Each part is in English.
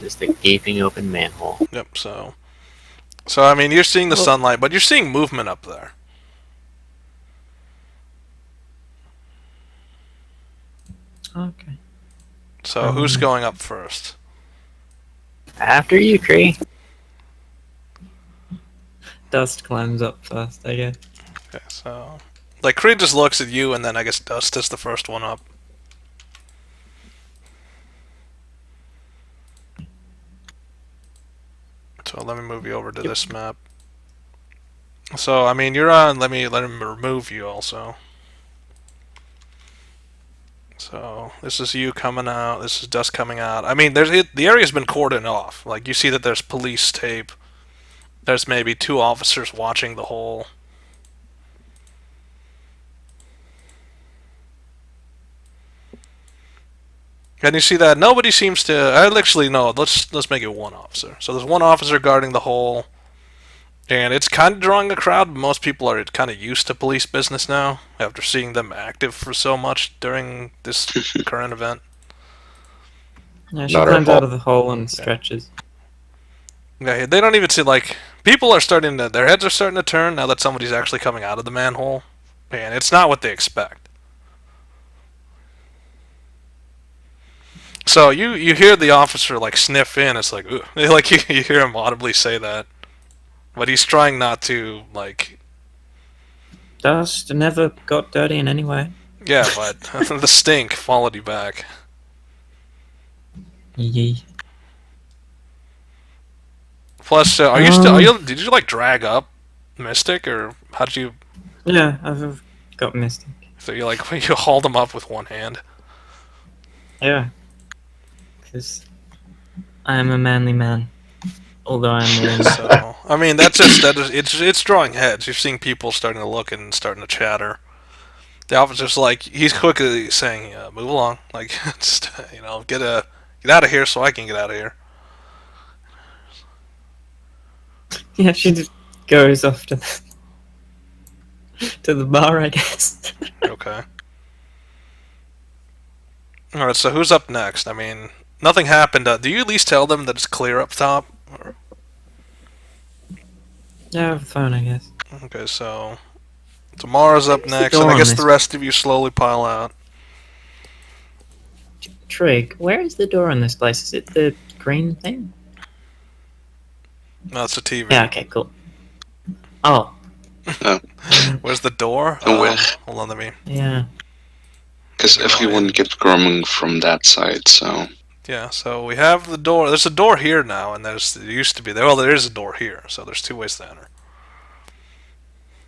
Just a gaping open manhole. Yep. So I mean, you're seeing the Well, sunlight, but you're seeing movement up there. okay. So who's going up first? After you, Cree. Dust climbs up first, I guess. Okay. So like Creed just looks at you, and then I guess Dust is the first one up. So let me move you over to this map. So I mean, you're on. Let him remove you also. So this is you coming out. This is Dust coming out. I mean, the area's been cordoned off. Like you see that there's police tape. There's maybe 2 officers watching the whole. And you see that nobody seems to. Actually, no. Let's make it 1 officer. So there's 1 officer guarding the whole, and it's kind of drawing a crowd. But most people are kind of used to police business now after seeing them active for so much during this current event. Yeah, she Not our climbs fault. out of the hole and stretches. Yeah, they don't even see like people are starting to. Their heads are starting to turn now that somebody's actually coming out of the manhole, and it's not what they expect. So you hear the officer like sniff in. It's like ooh. Like you hear him audibly say that, but he's trying not to like. Dust never got dirty in any way. Yeah, but the stink followed you back. Yee. Plus, are you still? Are you? Did you like drag up Mystic, or how did you? Yeah, I've got Mystic. So you like you hauled him up with 1 hand. Yeah. Because I am a manly man. Although I'm wearing So I mean, it's drawing heads. You're seeing people starting to look and starting to chatter. The officer's like he's quickly saying, "Move along, like just get out of here so I can get out of here." Yeah, she just goes off to the bar, I guess. Okay. All right. So who's up next? I mean, nothing happened. Do you at least tell them that it's clear up top? Or... Yeah, with the phone, I guess. Okay. So Tamara's up Where's the next, door and I on guess this? the rest of you slowly pile out. Trig, where is the door on this place? Is it the green thing? No, it's a TV. Yeah, okay, cool. Oh. Where's the door? Oh, well. Hold on, let me. Yeah. Because everyone kept coming from that side, so... Yeah, so we have the door. There's a door here now, and there used to be there. Well, there is a door here, so there's 2 ways to enter.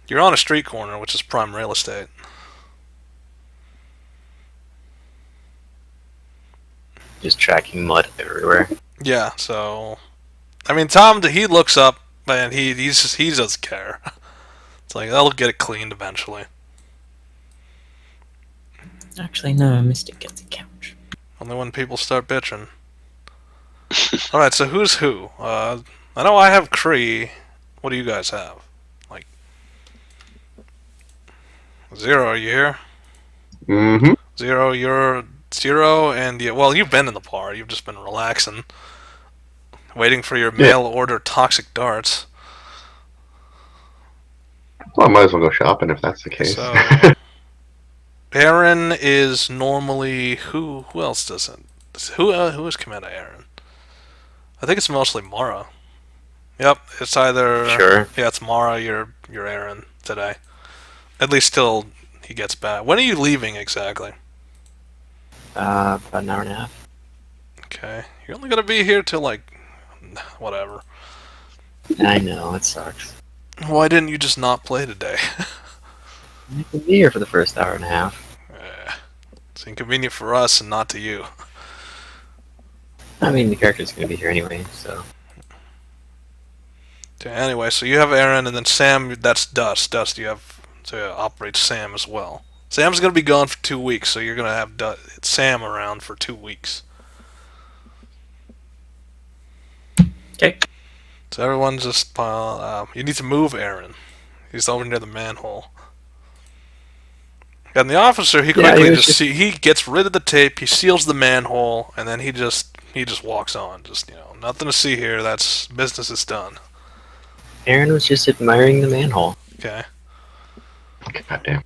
You're on a street corner, which is prime real estate. Just tracking mud everywhere. Yeah, so I mean, Tom, he looks up and he doesn't care. It's like they'll get it cleaned eventually. Actually, no, Mystic gets a couch. Only when people start bitching. All right, so who's who? I know I have Cree. What do you guys have? Like Zero, are you here? Mm-hmm. Zero, you're Zero, and well, you've been in the bar. You've just been relaxing, waiting for your mail order toxic darts. Well, I might as well go shopping if that's the case. So, Aaron is normally who? Who else doesn't? Who is Commander Aaron? I think it's mostly Mara. Yep, it's either Sure. Yeah, it's Mara. You're Aaron today. At least till he gets back. When are you leaving exactly? About an hour and a half. Okay, you're only gonna be here till like whatever. I know, it sucks. Why didn't you just not play today? I could be here for the first hour and a half. It's inconvenient for us and not to you. I mean, the character's gonna be here anyway, so. Okay, anyway, so you have Aaron, and then Sam, that's Dust. Dust, you have to operate Sam as well. Sam's going to be gone for 2 weeks, so you're going to have Sam around for 2 weeks. Okay. So everyone just you need to move Aaron. He's over near the manhole. And the officer, he quickly he gets rid of the tape, he seals the manhole, and then he just he just walks on. Just, nothing to see here. That's business is done. Aaron was just admiring the manhole. Okay. Goddamn.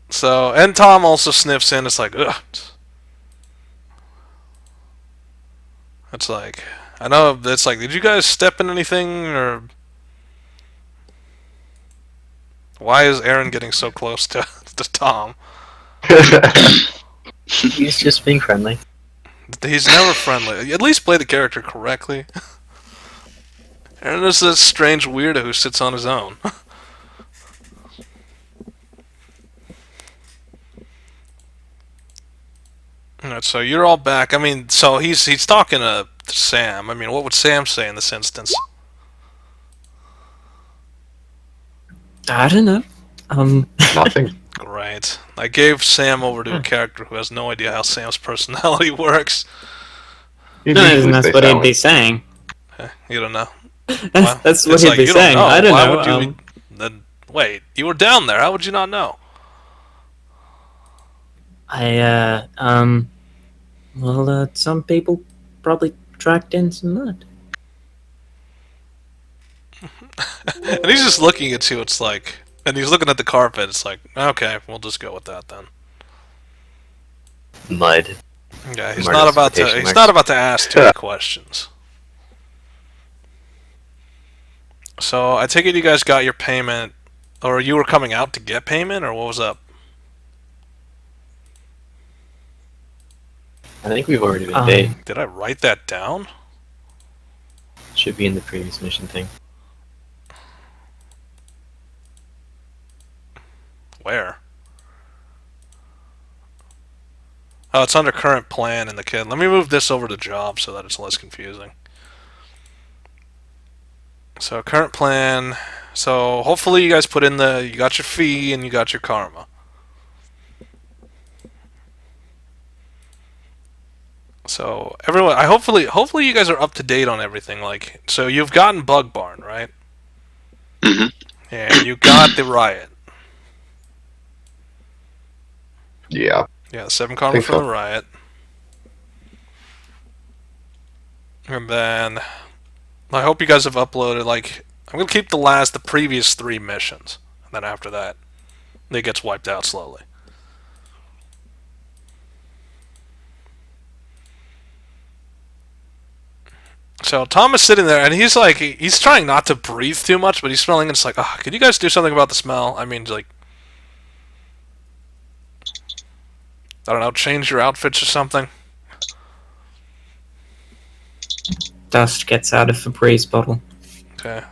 So, and Tom also sniffs in. It's like, ugh. It's like, I know it's like, did you guys step in anything, or why is Aaron getting so close to Tom? He's just being friendly. He's never friendly. At least play the character correctly. Aaron is this strange weirdo who sits on his own. Alright, so you're all back. I mean, so he's talking to Sam. I mean, what would Sam say in this instance? I don't know. Nothing. Great. I gave Sam over to a character who has no idea how Sam's personality works. He'd No, usually that's stay what he'd silent. be saying. You don't know. That's what It's he'd like, be you don't saying. know. I don't Why know. would you? Then wait, you were down there. How would you not know? Some people probably tracked in some mud. And he's just looking at you. It's like, and he's looking at the carpet. It's like, okay, we'll just go with that then. Mud. Yeah, he's More not about to. justification He's marks. not about to ask too many questions. So I take it you guys got your payment, or you were coming out to get payment, or what was up? I think we've already been paid. Did I write that down? Should be in the previous mission thing. Where? Oh, it's under current plan in the kit. Let me move this over to job so that it's less confusing. So current plan. So hopefully you guys put in you got your fee and you got your karma. So everyone, hopefully you guys are up to date on everything. Like, so you've gotten Bug Barn, right? Mhm. And you got the riot. Yeah. Yeah, 7 karma Think from so. the riot. And then I hope you guys have uploaded, like, I'm gonna keep the previous 3 missions. And then after that, it gets wiped out slowly. So Tom is sitting there, and he's like, he's trying not to breathe too much, but he's smelling, and it's like, oh, could you guys do something about the smell? I mean, like, I don't know, change your outfits or something? Dust gets out of Febreze bottle. Okay.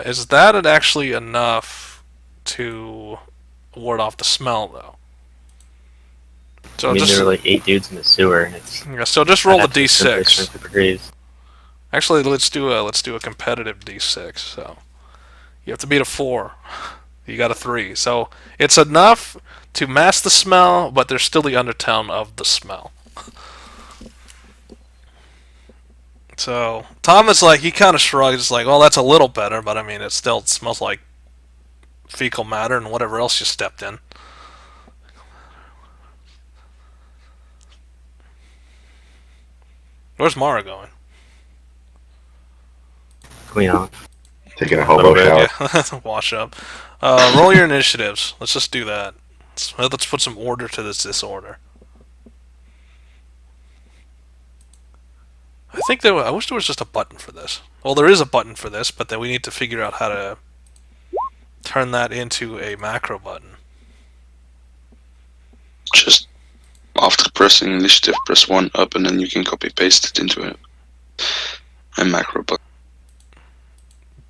Is that actually enough to ward off the smell, though? So I mean, just, there were like 8 dudes in the sewer, and it's. yeah, so just roll the I'd have to simply d6. shrink the degrees. Actually, let's do a competitive d6. So you have to beat a 4. You got a 3. So it's enough to mask the smell, but there's still the undertone of the smell. So Tom is like, he kind of shrugs, like, well, that's a little better, but I mean, it still smells like fecal matter and whatever else you stepped in. Where's Mara going? Clean off. Taking a hobo shower. Yeah, wash up. Roll your initiatives. Let's just do that. Let's put some order to this disorder. I wish there was just a button for this. Well, there is a button for this, but then we need to figure out how to turn that into a macro button. Just after pressing initiative, press 1 up, and then you can copy paste it into a macro button.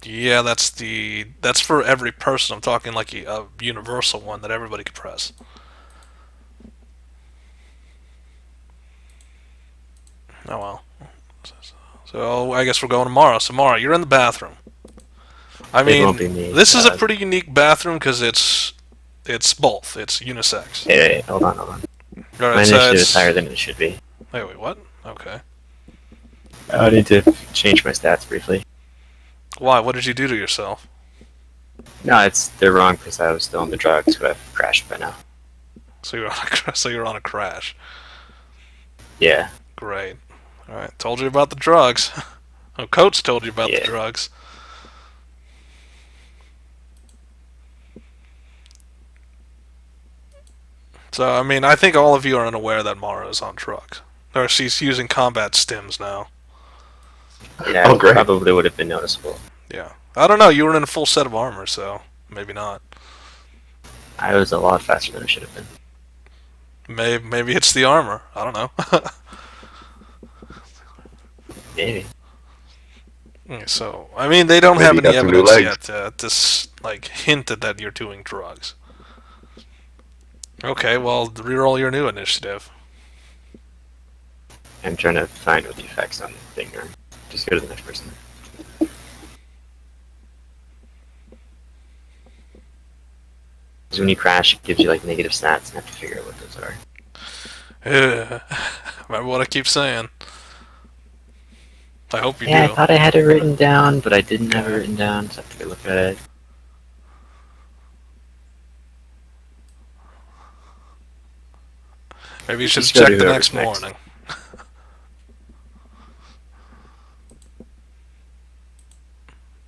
Yeah, that's for every person. I'm talking like a universal one that everybody can press. Oh well. So I guess we're going tomorrow. So Mara, you're in the bathroom. I It won't mean, be me, this is a pretty unique bathroom because it's both. It's unisex. Hey, hold on. All My right, so initiative is it's, higher than it should be. wait, what? Okay. I need to change my stats briefly. Why? What did you do to yourself? No, they're wrong because I was still on the drugs, but I've crashed by now. So you're on a crash. Yeah. Great. All right. Told you about the drugs. Oh, Coach told you about the Yeah. drugs. So, I mean, I think all of you are unaware that Mara is on drugs. Or she's using combat stims now. Yeah, Oh, it great. probably would have been noticeable. Yeah. I don't know, you were in a full set of armor, so maybe not. I was a lot faster than I should have been. Maybe it's the armor. I don't know. Maybe. So, I mean, they don't Maybe have you any got some new evidence legs. yet to hint that you're doing drugs. Okay, well, reroll your new initiative. I'm trying to find what the effects on the thing are. Just go to the next person. Because when you crash, it gives you like negative stats, and I have to figure out what those are. Remember what I keep saying. I hope you Yeah, do. I thought I had it written down, but I didn't have it written down, so I have to go look at it. Maybe you should Just go check to the whoever's next next. morning.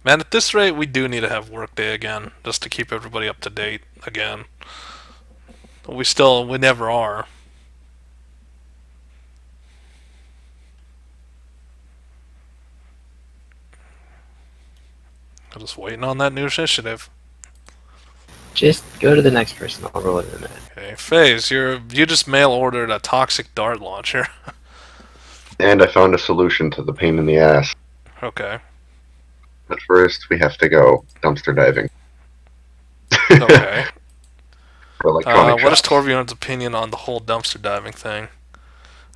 Man, at this rate, we do need to have workday again, just to keep everybody up to date again. We never are. I'm just waiting on that new initiative. Just go to the next person. I'll roll it in a minute. Okay, FaZe, you just mail ordered a toxic dart launcher. And I found a solution to the pain in the ass. Okay. But first, we have to go dumpster diving. Okay. For electronic What is shops. Torbjorn's opinion on the whole dumpster diving thing?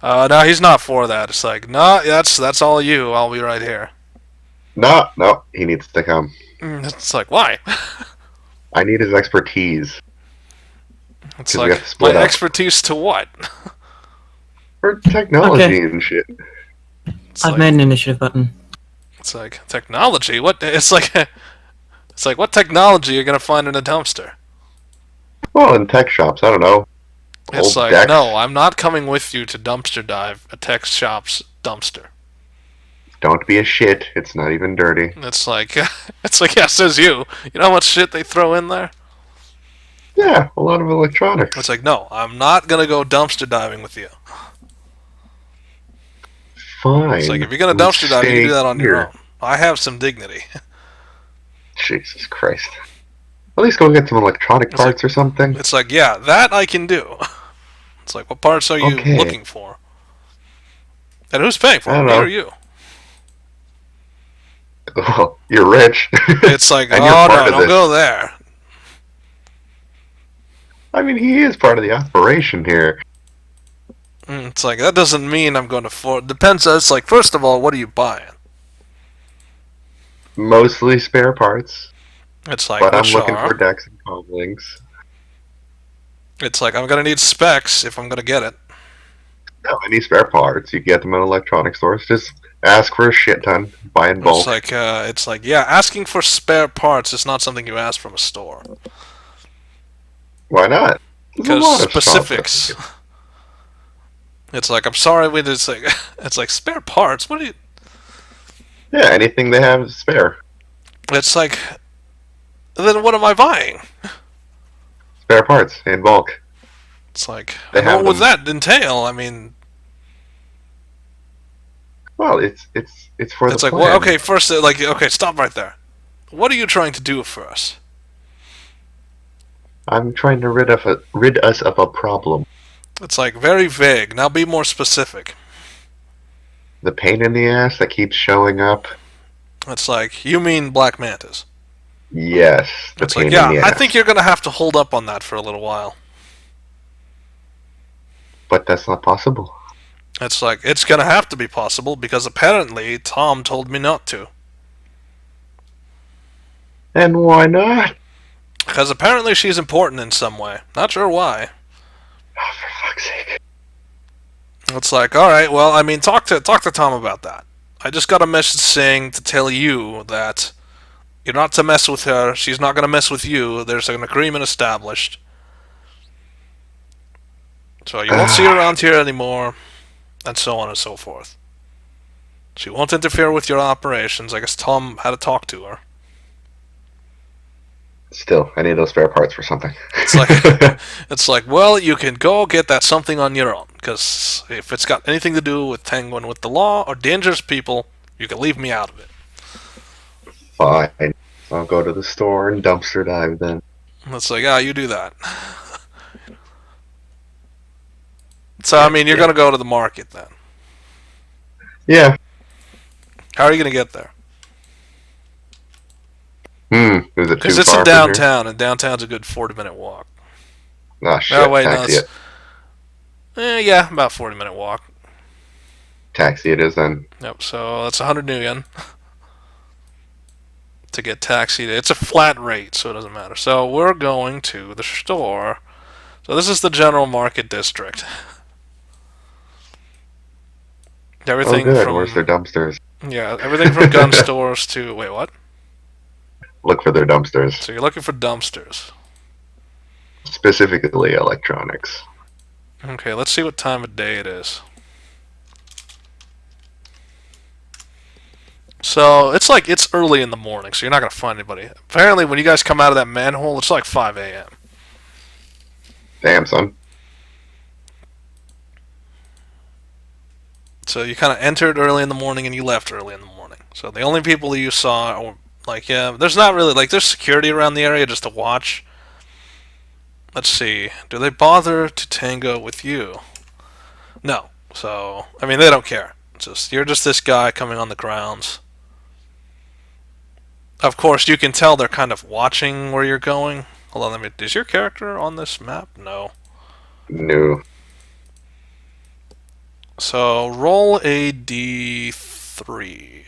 No, he's not for that. It's like, no, that's all you. I'll be right here. No, he needs to come. It's like, why? I need his expertise. It's 'Cause we like, have to split my up. expertise to what? For technology Okay. and shit. It's I've like, made an initiative button. It's like technology. What? It's like what technology you're gonna find in a dumpster? Well, in tech shops, I don't know. It's Old like, decks. no, I'm not coming with you to dumpster dive a tech shop's dumpster. Don't be a shit. It's not even dirty. It's like, yeah, says you. You know how much shit they throw in there? Yeah, a lot of electronics. It's like, no, I'm not gonna go dumpster diving with you. Fine. It's like, if you're gonna Let's dumpster dive, you can do stay that on your here. own. I have some dignity. Jesus Christ. At least go get some electronic It's parts or something. It's like, yeah, that I can do. It's like, what parts are you Okay. looking for? And who's paying for I it, don't me know. or you? Well, you're rich. It's like, And you're oh part no, of don't this. go there. I mean, he is part of the operation here. It's like, that doesn't mean I'm going to depends. It's like, first of all, what are you buying? Mostly spare parts, It's like, but I'm which looking are? for decks and comm links. It's like, I'm going to need specs if I'm going to get it. No, any spare parts, you get them at electronic stores. Just ask for a shit ton, buy in bulk. It's like, yeah, asking for spare parts is not something you ask from a store. Why not? There's a Because lot of specifics. shops. It's like, I'm sorry, it's like, it's like, spare parts? What do you... Yeah, anything they have is spare. It's like, then what am I buying? Spare parts in bulk. It's like, They what have would them. that entail? I mean, Well, it's for it's the like, plan. well, okay, first, like, okay, stop right there. What are you trying to do for us? I'm trying to rid us of a problem. It's like, very vague. Now be more specific. The pain in the ass that keeps showing up. It's like, you mean Black Mantis. Yes, the It's pain like, in yeah, the I ass. think you're going to have to hold up on that for a little while. But that's not possible. It's like, it's going to have to be possible because apparently Tom told me not to. And why not? Because apparently she's important in some way. Not sure why. Oh, for fuck's sake. It's like, alright, well, I mean, talk to Tom about that. I just got a message saying to tell you that you're not to mess with her, she's not going to mess with you, there's an agreement established. So you won't see her around here anymore, and so on and so forth. She won't interfere with your operations. I guess Tom had to talk to her. Still, I need those spare parts for something. It's like, well, you can go get that something on your own, because if it's got anything to do with tangling with the law or dangerous people, you can leave me out of it. Fine. I'll go to the store and dumpster dive then. It's like, you do that. So, I mean, you're going to go to the market then. Yeah. How are you going to get there? Is it too Because it's far in from here? downtown, and downtown's a good 40-minute walk. Oh, shit. Oh, wait, Taxi no, it. Yeah, about 40-minute walk. Taxi it is then. Yep, so that's 100 new yen to get taxied. It's a flat rate, so it doesn't matter. So we're going to the store. So this is the general market district. Everything Oh, good. from Where's their dumpsters? yeah, everything from gun stores to wait, what? Look for their dumpsters. So you're looking for dumpsters. Specifically electronics. Okay, let's see what time of day it is. So it's like it's early in the morning, so you're not gonna find anybody. Apparently, when you guys come out of that manhole, it's like 5 a.m. Damn, son. So you kind of entered early in the morning and you left early in the morning. So the only people that you saw, are, like, yeah, there's not really, like, there's security around the area just to watch. Let's see. Do they bother to tango with you? No. So, I mean, they don't care. It's just, you're just this guy coming on the grounds. Of course, you can tell they're kind of watching where you're going. Hold on, is your character on this map? No. No. So, roll a d3.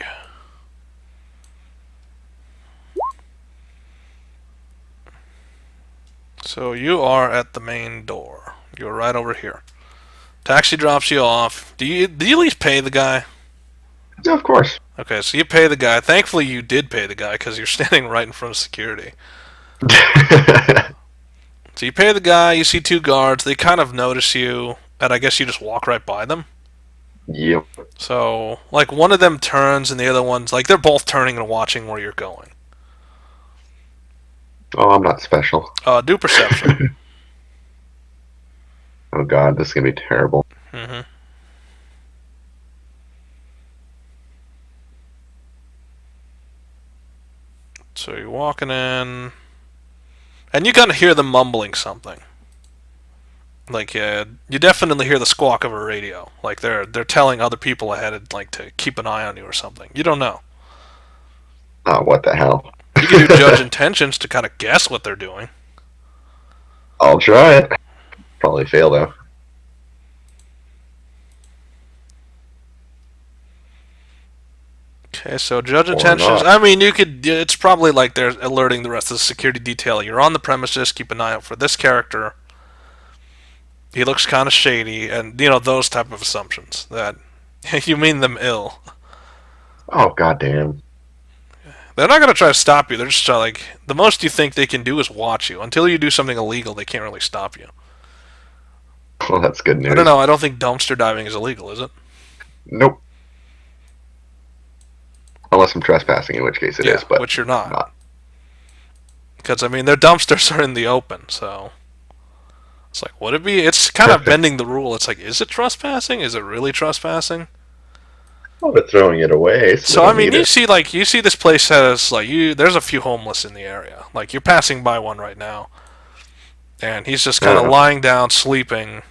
So, you are at the main door. You're right over here. Taxi drops you off. Do you at least pay the guy? Yeah, of course. Okay, so you pay the guy. Thankfully, you did pay the guy because you're standing right in front of security. So you pay the guy, you see two guards, they kind of notice you, and I guess you just walk right by them. Yep. So, like, one of them turns and the other one's, like, they're both turning and watching where you're going. Oh, I'm not special. Do perception. Oh god, this is gonna be terrible. Mm-hmm. So you're walking in, and you kind of hear them mumbling something. Like, you definitely hear the squawk of a radio. Like, they're telling other people ahead, like, to keep an eye on you or something. You don't know. Oh, what the hell? You can do judge intentions to kind of guess what they're doing. I'll try it. Probably fail, though. Okay, so judge Or intentions. not. I mean, you could. It's probably like they're alerting the rest of the security detail. You're on the premises. Keep an eye out for this character. He looks kind of shady, and you know those type of assumptions that you mean them ill. Oh, goddamn. They're not gonna try to stop you. They're just like the most you think they can do is watch you. Until you do something illegal, they can't really stop you. Well, that's good news. I don't know. I don't think dumpster diving is illegal, is it? Nope. Unless I'm trespassing, in which case it is, but which you're not. Because I mean, their dumpsters are in the open, so it's like, would it be? It's kind of bending the rule. It's like, is it trespassing? Is it really trespassing? Oh, but throwing it away. So I mean, you see this place has like there's a few homeless in the area. Like you're passing by one right now, and he's just kind of lying down, sleeping.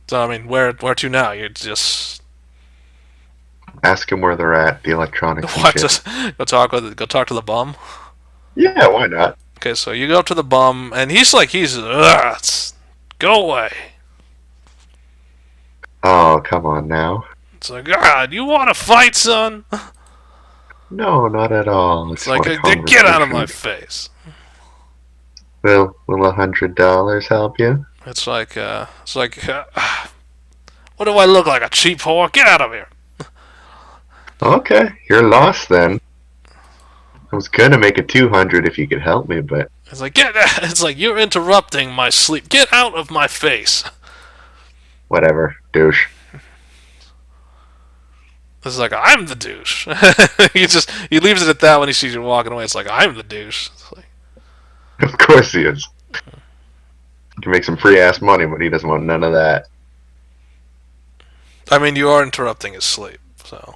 So I mean, where to now? You just ask him where they're at. The electronics. what? Just go talk to the bum. Yeah, why not? Okay, so you go up to the bum, and he's go away. Oh, come on now. It's like, God, you want to fight, son? No, not at all. It's like, get out of my face. Will $100 help you? It's like, what do I look like, a cheap whore? Get out of here. Okay, you're lost then. I was gonna make it 200 if you could help me, but It's like, it's like, you're interrupting my sleep. Get out of my face. Whatever, douche. It's like, I'm the douche. He leaves it at that when he sees you walking away. It's like, I'm the douche. It's like, Of course he is. He can make some free ass money, but he doesn't want none of that. I mean, you are interrupting his sleep, so.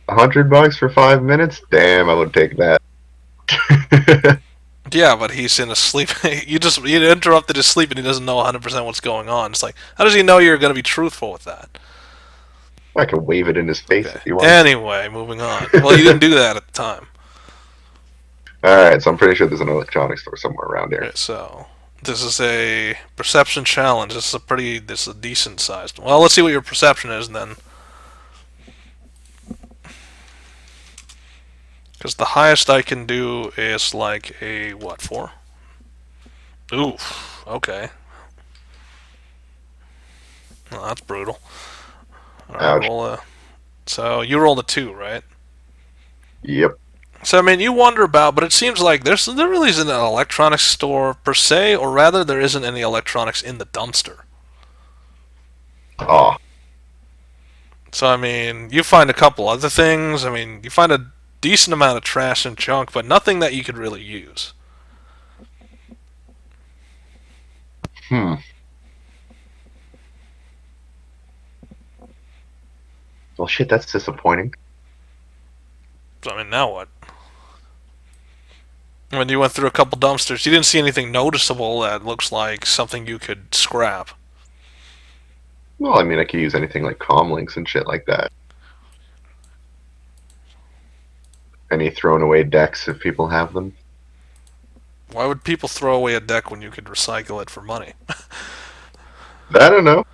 $100 for 5 minutes? Damn, I would take that. Yeah, but he's in a sleep. You interrupted his sleep and he doesn't know 100% what's going on. It's like, how does he know you're going to be truthful with that? I can wave it in his face Okay. if you want. Anyway, moving on. Well, you didn't do that at the time. Alright, so I'm pretty sure there's an electronics store somewhere around here. Okay, so this is a perception challenge. This is a decent sized. Well, let's see what your perception is, and then. Because the highest I can do is like a, what, 4? Oof, okay. Well, that's brutal. Alright, Ouch. so you rolled a 2, right? Yep. So, I mean, you wander about, but it seems like there really isn't an electronics store per se, or rather, there isn't any electronics in the dumpster. Oh, So, I mean, you find a couple other things. I mean, you find a decent amount of trash and junk, but nothing that you could really use. well, shit, that's disappointing. So, I mean, now what? When you went through a couple dumpsters, you didn't see anything noticeable that looks like something you could scrap. Well, I mean, I could use anything like comm links and shit like that. Any thrown away decks if people have them. Why would people throw away a deck when you could recycle it for money? I don't know.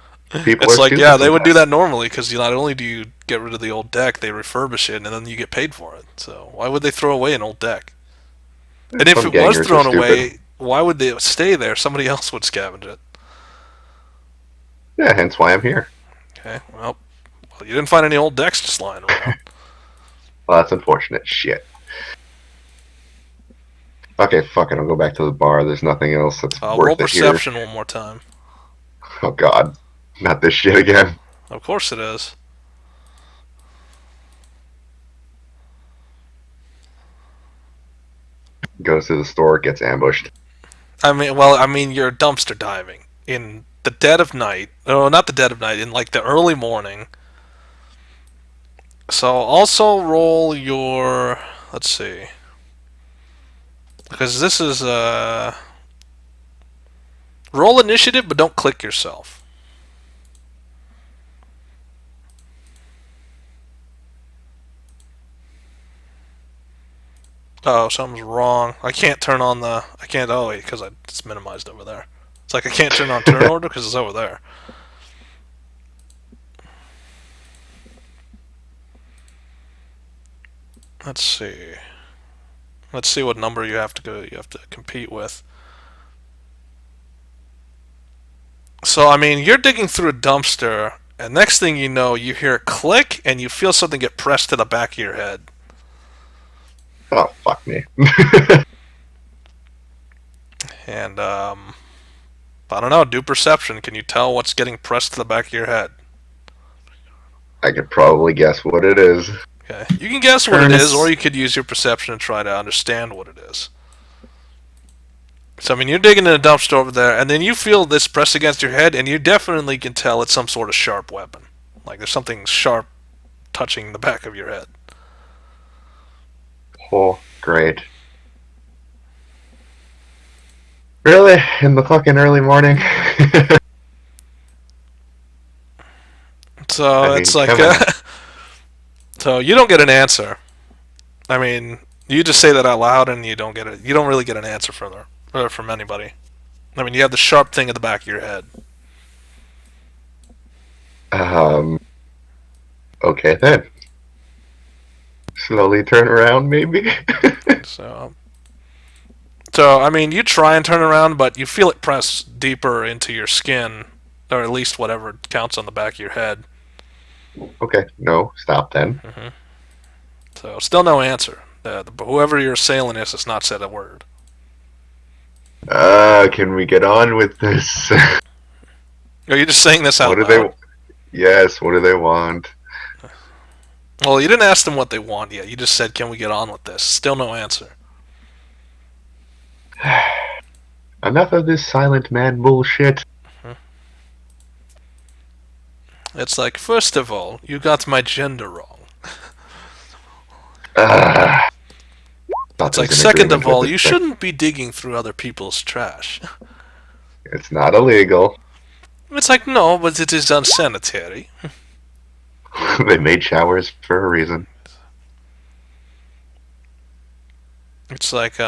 People It's are like, stupid yeah, they would do sometimes. that normally, because not only do you get rid of the old deck, they refurbish it, and then you get paid for it. So why would they throw away an old deck? And if Some it was gangers are thrown stupid. away, why would they stay there? Somebody else would scavenge it. Yeah, hence why I'm here. Okay, well, you didn't find any old decks just lying around. Well, that's unfortunate. Shit. Okay, fuck it. I'll go back to the bar. There's nothing else that's Roll worth it here. perception one more time. Oh god. Not this shit again. Of course it is. Goes to the store, gets ambushed. I mean, you're dumpster diving in the dead of night. No, not the dead of night. In like the early morning. So also roll your. Let's see. Because this is roll initiative, but don't click yourself. Oh, something's wrong. I can't turn on the. I can't. Oh wait, because it's minimized over there. It's like I can't turn on turn order because it's over there. Let's see. Let's see what number you have to go. You have to compete with. So I mean, you're digging through a dumpster, and next thing you know, you hear a click, and you feel something get pressed to the back of your head. Oh, fuck me. And I don't know. Do perception. Can you tell what's getting pressed to the back of your head? I could probably guess what it is. Okay. You can guess what it Furnace. is, or you could use your perception and try to understand what it is. So, I mean, you're digging in a dumpster over there, and then you feel this press against your head, and you definitely can tell it's some sort of sharp weapon. Like, there's something sharp touching the back of your head. Oh, great. Really? In the fucking early morning? So, I mean, it's like... come on. so, you don't get an answer. I mean, you just say that out loud, and you don't get it. You don't really get an answer from anybody. I mean, you have the sharp thing at the back of your head. Okay then. Slowly turn around, maybe? So, I mean, you try and turn around, but you feel it press deeper into your skin, or at least whatever counts on the back of your head. Okay, no, stop then. So, still no answer. Whoever your assailant is has not said a word. Can we get on with this? Are you just saying this out What do loud? they? Yes. What do they want? Well, you didn't ask them what they want yet. You just said, "Can we get on with this?" Still no answer. Enough of this silent man bullshit. It's like, first of all, you got my gender wrong. Thought It's there like, was an second agreement of all, with you this shouldn't be digging through other people's trash. thing. It's not illegal. It's like, no, but it is unsanitary. They made showers for a reason. It's like,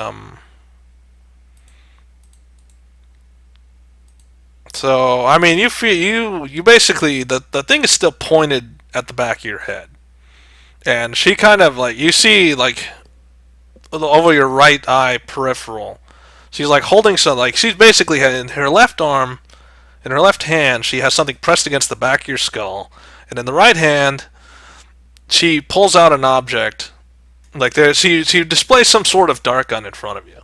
So, I mean, you feel, you basically, the thing is still pointed at the back of your head. And she kind of, like, you see, like, over your right eye peripheral, she's, like, holding some, like, she's basically, in her left arm, in her left hand, she has something pressed against the back of your skull. And in the right hand, she pulls out an object. Like, she displays some sort of dart gun in front of you.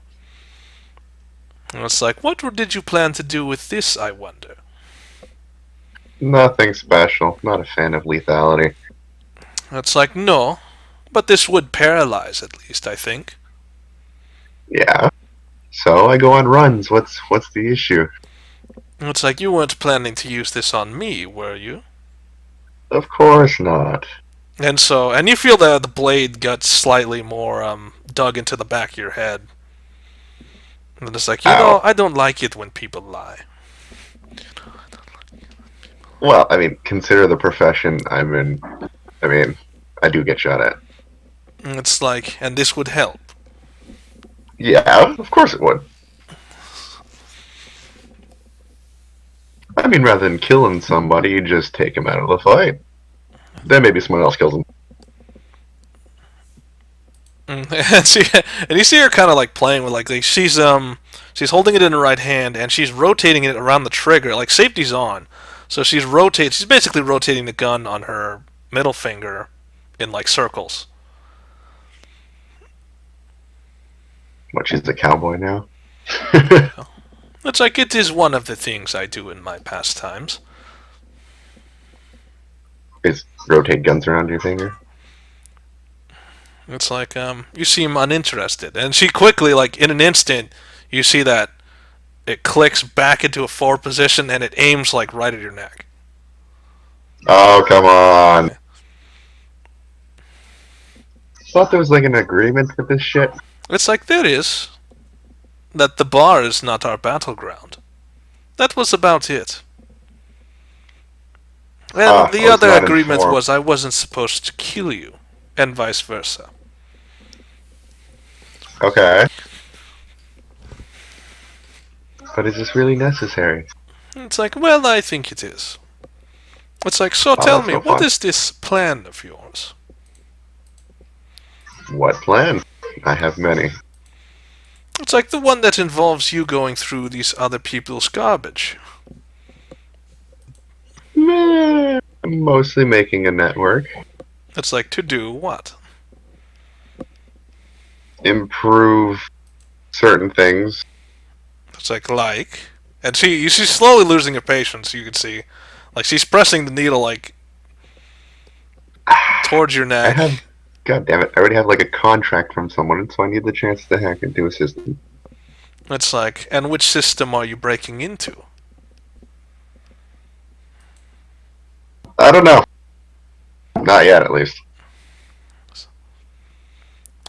And it's like, what did you plan to do with this, I wonder? Nothing special. Not a fan of lethality. It's like, no, but this would paralyze at least, I think. Yeah. So I go on runs. What's the issue? It's like, you weren't planning to use this on me, were you? Of course not. And so, and you feel that the blade got slightly more dug into the back of your head. And it's like, you Ow. know, I don't like it when people lie. Well, I mean, consider the profession I'm in. I mean, I do get shot at. And it's like, and this would help. Yeah, of course it would. I mean, rather than killing somebody, you just take him out of the fight. Then maybe someone else kills him. And you see her kind of like playing with like she's holding it in her right hand and she's rotating it around the trigger, like safety's on, so she's basically rotating the gun on her middle finger in like circles. What, she's a cowboy now? It's like, it is one of the things I do in my pastimes. Is rotate guns around your finger? It's like, you seem uninterested. And she quickly, like, in an instant, you see that it clicks back into a forward position and it aims, like, right at your neck. Oh, come on. Thought there was like an agreement with this shit. It's like, there is. That the bar is not our battleground. That was about it. And the I was other not agreement informed. was I wasn't supposed to kill you, and vice versa. Okay. But is this really necessary? It's like, well, I think it is. It's like, so tell that's me, no what fun. is this plan of yours? What plan? I have many. It's like the one that involves you going through these other people's garbage. Meh, I'm mostly making a network. It's like, to do what? Improve certain things. It's like, and she's slowly losing her patience. You can see, like she's pressing the needle like towards your I neck. have, god damn it, I already have like a contract from someone, so I need the chance to hack into a system. It's like, and which system are you breaking into? I don't know. Not yet, at least.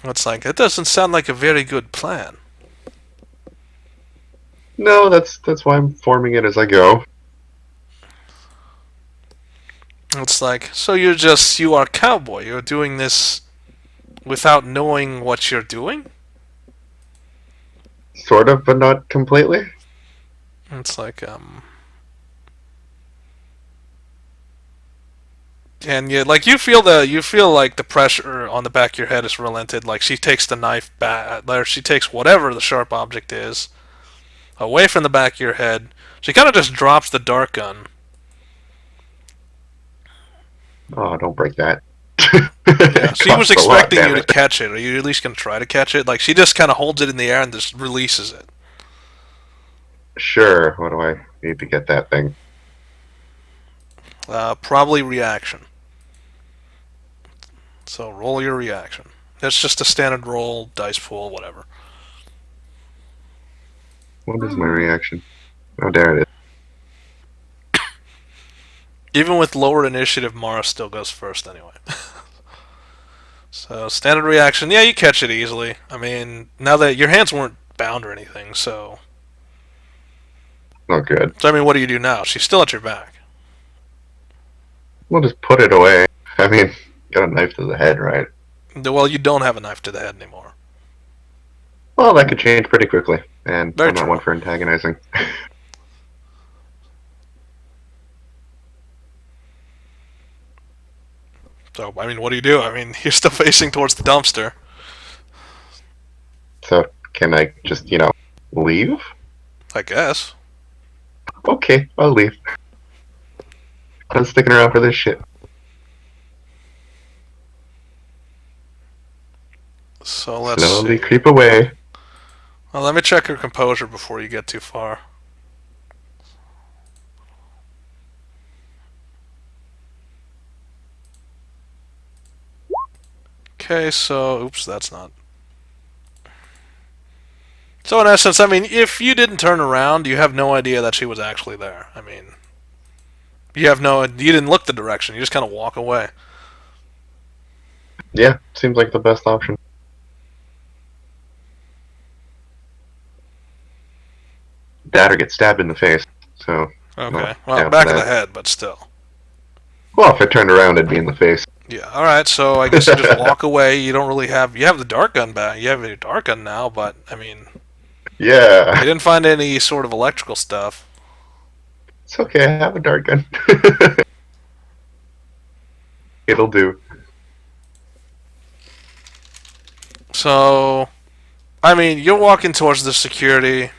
It's like, it doesn't sound like a very good plan. No, that's why I'm forming it as I go. It's like, so you are a cowboy. You're doing this without knowing what you're doing? Sort of, but not completely. It's like, and like you feel like the pressure on the back of your head is relented. Like she takes the knife back, or she takes whatever the sharp object is away from the back of your head. She kind of just drops the dart gun. Oh, don't break that. Yeah, she was Costs a lot, expecting damn you to it. catch it. Are you at least gonna try to catch it? Like she just kind of holds it in the air and just releases it. Sure. What do I need to get that thing? Probably reaction. So roll your reaction. It's just a standard roll, dice pool, whatever. What is my reaction? Oh, there it is. Even with lower initiative, Mara still goes first anyway. So standard reaction, yeah, you catch it easily. I mean, now that your hands weren't bound or anything, so. Oh, good. So I mean, what do you do now? She's still at your back. We'll just put it away. I mean, got a knife to the head, right? Well, you don't have a knife to the head anymore. Well, that could change pretty quickly, and Very I'm not true. one for antagonizing. So I mean, what do? I mean, you're still facing towards the dumpster. So, can I just, leave? I guess. Okay, I'll leave. I'm sticking around for this shit. So let's Slowly see. creep away. Well, let me check your composure before you get too far. Okay, so oops, that's not. So in essence, I mean, if you didn't turn around, you have no idea that she was actually there. I mean, you didn't look the direction. You just kind of walk away. Yeah, seems like the best option. That or get stabbed in the face. So, Okay. No, Well, down back for of the that. head, but still. well, if I turned around, it'd be in the face. Yeah. All right. So I guess you just walk away. You don't really have. You have the dart gun back. You have your dart gun now, but I mean, you Yeah, didn't find any sort of electrical stuff. it's okay. I have a dart gun. It'll do. So, I mean, you're walking towards the security,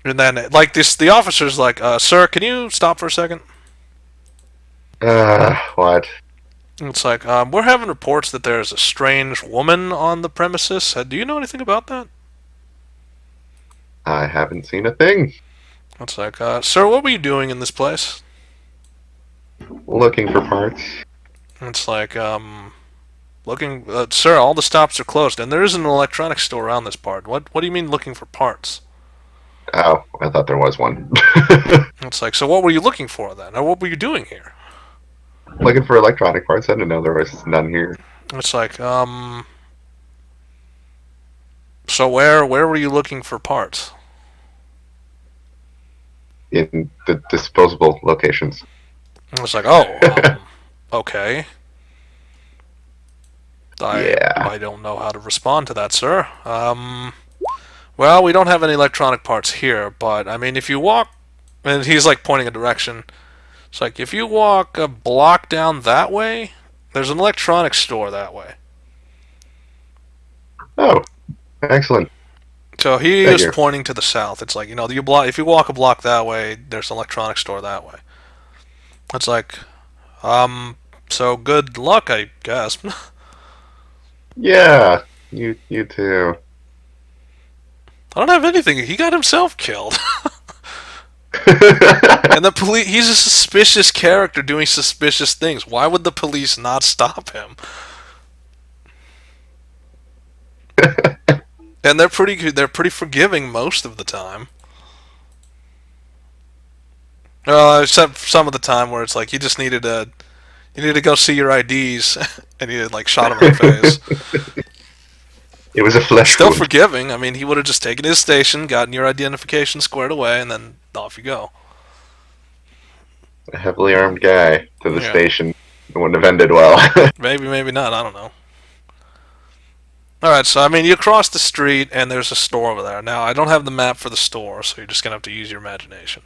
and then like this, the officer's like, "Sir, can you stop for a second?" What? And it's like, "We're having reports that there's a strange woman on the premises. Do you know anything about that?" I haven't seen a thing. It's like, "Sir, what were you doing in this place?" Looking for parts. And it's like, looking, sir, all the stops are closed, and there isn't an electronics store around this part. What do you mean looking for parts? Oh, I thought there was one. It's like, so what were you looking for then? Or what were you doing here? Looking for electronic parts. I didn't know there was none here. It's like, so where were you looking for parts? In the disposable locations. It's like, oh, okay. Yeah. I don't know how to respond to that, sir. Well, we don't have any electronic parts here, but I mean, if you walk, and he's like pointing a direction. It's like if you walk a block down that way, there's an electronics store that way. Oh, excellent. So he Thank is you. pointing to the south. It's like, if you walk a block that way, there's an electronics store that way. It's like, so good luck, I guess. Yeah, you too. I don't have anything. He got himself killed. And the police, he's a suspicious character doing suspicious things. Why would the police not stop him? And they're pretty forgiving most of the time. Except some of the time where it's like you need to go see your IDs, and you like shot him in the face. It was a flesh Still wound. forgiving. I mean, he would have just taken his station, gotten your identification squared away, and then off you go. A heavily armed guy to the Yeah. station. It wouldn't have ended well. Maybe, maybe not. I don't know. Alright, so I mean, you cross the street, and there's a store over there. Now, I don't have the map for the store, so you're just going to have to use your imagination.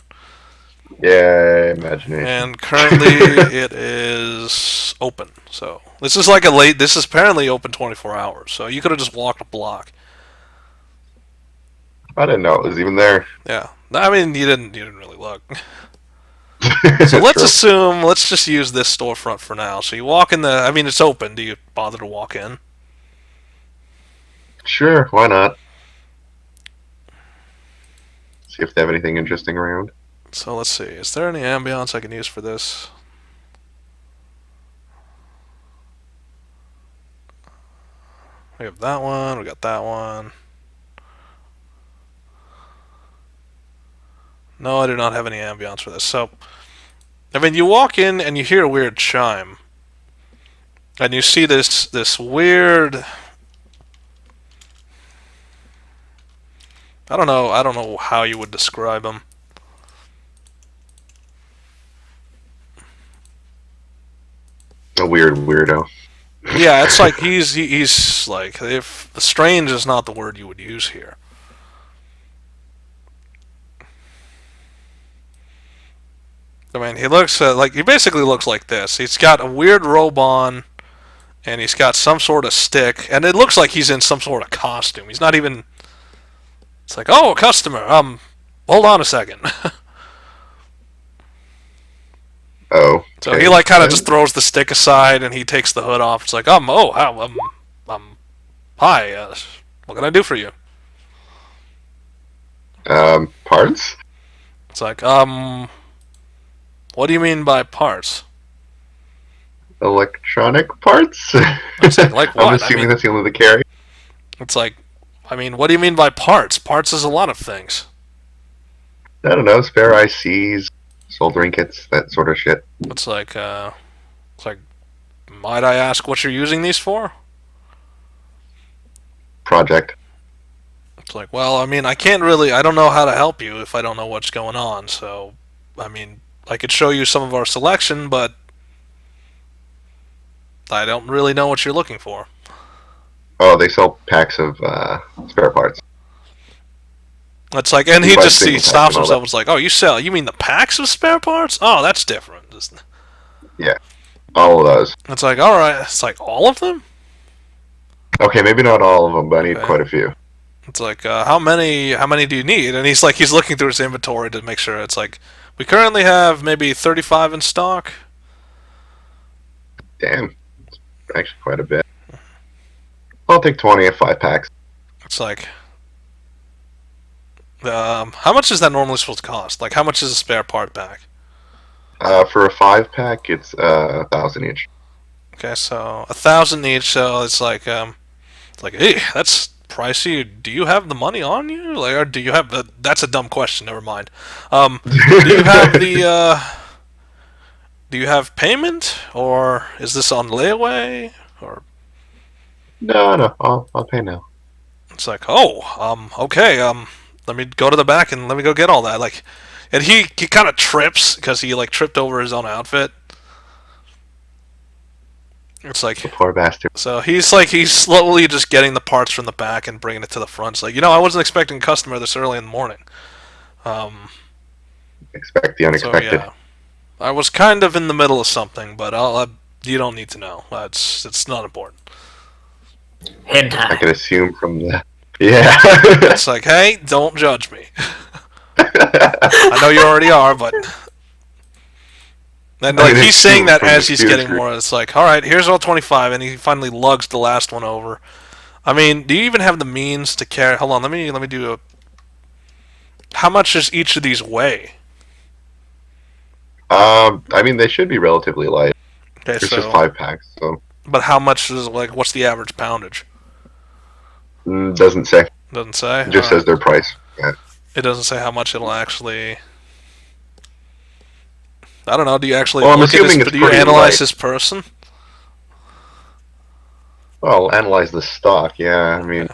Yeah, imagination. And currently, it is open. So, this is this is apparently open 24 hours, so you could have just walked a block. I didn't know it was even there. Yeah. I mean, you didn't really look. So let's just use this storefront for now. So you walk in I mean, it's open. Do you bother to walk in? Sure, why not? See if they have anything interesting around. So let's see. Is there any ambience I can use for this? We have that one. We got that one. No, I do not have any ambience for this. So, I mean, you walk in and you hear a weird chime. And you see this weird... I don't know how you would describe him. A weird weirdo. Yeah, it's like he's like, if strange is not the word you would use here. I mean, he looks he basically looks like this. He's got a weird robe on, and he's got some sort of stick, and it looks like he's in some sort of costume. He's not even. It's like, oh, a customer. Hold on a second. Oh. So okay. he like kind of just throws the stick aside, and he takes the hood off. It's like, hi, what can I do for you? Parts? It's like, what do you mean by parts? Electronic parts? It's like what? I'm assuming that's the only they carry. It's like, I mean, what do you mean by parts? Parts is a lot of things. I don't know, spare ICs, soldering kits, that sort of shit. It's like, might I ask what you're using these for? Project. It's like, well, I mean, I don't know how to help you if I don't know what's going on, so, I mean, I could show you some of our selection, but I don't really know what you're looking for. Oh, they sell packs of spare parts. It's like, and he stops and all himself. It's like, oh, you mean the packs of spare parts? Oh, that's different. Yeah, all of those. It's like, all right. It's like all of them. Okay, maybe not all of them, but I need Okay. quite a few. It's like, how many do you need? And he's looking through his inventory to make sure. It's like, we currently have maybe 35 in stock. Damn, it's actually quite a bit. I'll take 20 at 5 packs. It's like, how much is that normally supposed to cost? Like, how much is a spare part pack? For a 5 pack, it's 1,000 each. Okay, so 1,000 each. So it's like, hey, that's pricey. Do you have the money on you? Like, or do you have the? That's a dumb question. Never mind. Do you have the? Do you have payment, or is this on layaway, or? No, I'll pay now. It's like, oh, okay, let me go to the back and let me go get all that. Like, and he kind of trips because he like tripped over his own outfit. It's like, The poor bastard. so he's slowly just getting the parts from the back and bringing it to the front. It's like, I wasn't expecting a customer this early in the morning. Expect the unexpected. So, yeah. I was kind of in the middle of something, but you don't need to know. It's not important. I Hentai. could assume from the... Yeah. It's like, hey, don't judge me. I know you already are, but... And like he's saying that as he's getting more, it's like, all right, here's all 25, and he finally lugs the last one over. I mean, do you even have the means to carry? Hold on, let me do a. How much does each of these weigh? I mean, they should be relatively light. Okay, It's so just 5 packs, so... but how much is what's the average poundage? Doesn't say. Doesn't say. It just says their price. Yeah. It doesn't say how much it'll actually. I don't know. Do you actually Well, I'm look at assuming his, it's do you pretty analyze light. this person? Well, analyze the stock, yeah, I mean...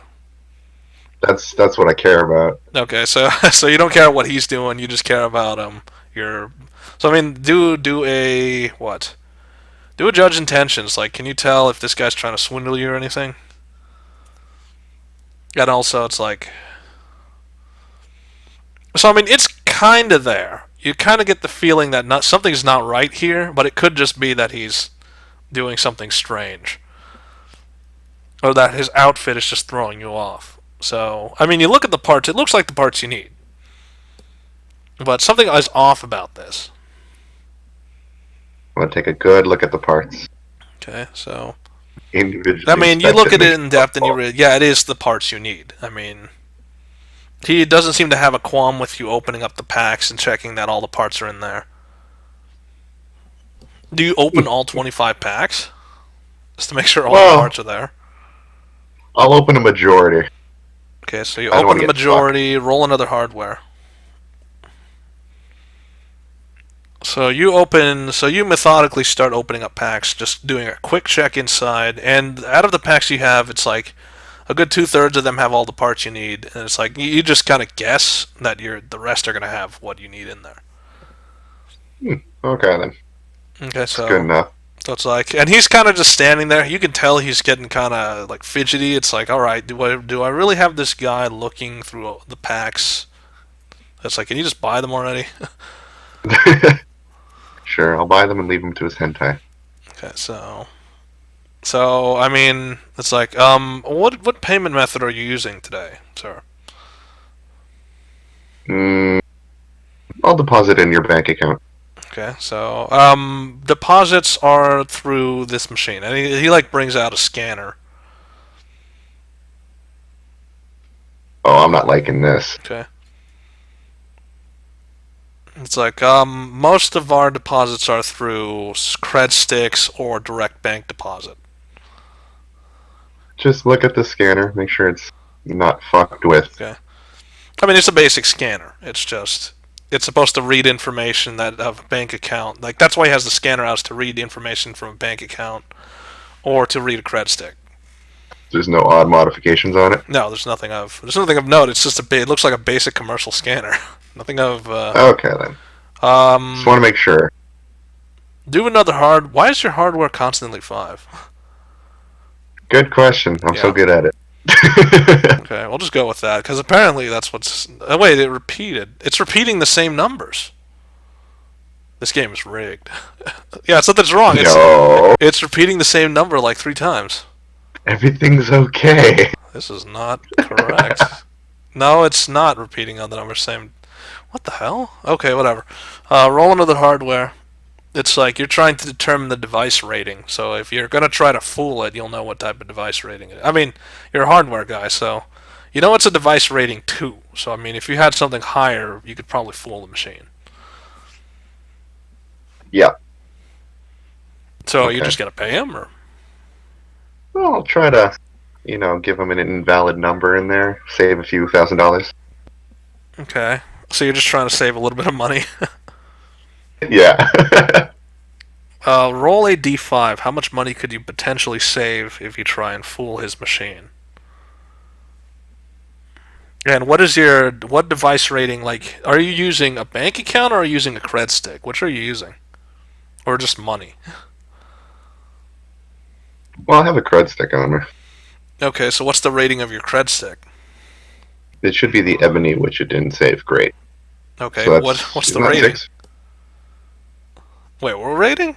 That's what I care about. Okay, so you don't care what he's doing. You just care about your. So I mean, do a what? Do a judge intentions. Like, can you tell if this guy's trying to swindle you or anything? And also, it's like. So I mean, it's kind of there. You kind of get the feeling that something's not right here, but it could just be that he's doing something strange, or that his outfit is just throwing you off. So, I mean, you look at the parts, it looks like the parts you need. But something is off about this. I'm gonna take a good look at the parts. Okay, so... Individually. I mean, you inspect look at it make in depth and you sure. read, yeah, it is the parts you need. I mean... He doesn't seem to have a qualm with you opening up the packs and checking that all the parts are in there. Do you open all 25 packs? Just to make sure all the parts are there? I'll open a majority. Okay, so you I don't open wanna the get majority, roll another hardware. So you methodically start opening up packs, just doing a quick check inside, and out of the packs you have, it's like a good 2/3 of them have all the parts you need, and it's like you just kind of guess that the rest are going to have what you need in there. Okay then. Okay, That's good enough. so it's like, and he's kind of just standing there. You can tell he's getting kind of like fidgety. It's like, all right, do I really have this guy looking through the packs? It's like, can you just buy them already? Sure, I'll buy them and leave them to his hentai. Okay, so I mean, it's like, what payment method are you using today, sir? I'll deposit in your bank account. Okay, so deposits are through this machine, and he like brings out a scanner. Oh, I'm not liking this. Okay. It's like most of our deposits are through cred sticks or direct bank deposit. Just look at the scanner, make sure it's not fucked with. Okay. I mean, it's a basic scanner. It's supposed to read information that of a bank account. Like that's why he has the scanner out, is to read information from a bank account or to read a cred stick. There's no odd modifications on it. No, there's nothing of note. It's just it looks like a basic commercial scanner. Nothing of. Okay then. Just want to make sure. Do another Why is your hardware constantly 5? Good question. I'm so good at it. Okay, we'll just go with that because apparently that's what's. Oh, wait, it repeated. It's repeating the same numbers. This game is rigged. Yeah, something's wrong. It's repeating the same number like 3 times. Everything's okay. This is not correct. No, it's not repeating on the number same. What the hell? Okay, whatever. Roll another hardware. It's like you're trying to determine the device rating. So if you're going to try to fool it, you'll know what type of device rating it is. I mean, you're a hardware guy, so you know it's a device rating 2. So, I mean, if you had something higher, you could probably fool the machine. Yeah. So you're just going to pay him, or? Well, I'll try to, give him an invalid number in there, save a few $1,000s. Okay. So you're just trying to save a little bit of money? Yeah. Roll a d5. How much money could you potentially save if you try and fool his machine? And what device rating, like, are you using a bank account or are you using a cred stick? Which are you using? Or just money? Well, I have a cred stick on me. Okay, so what's the rating of your cred stick? It should be the ebony, which it didn't save. Great. Okay, So what's the rating? 6? Wait, what rating?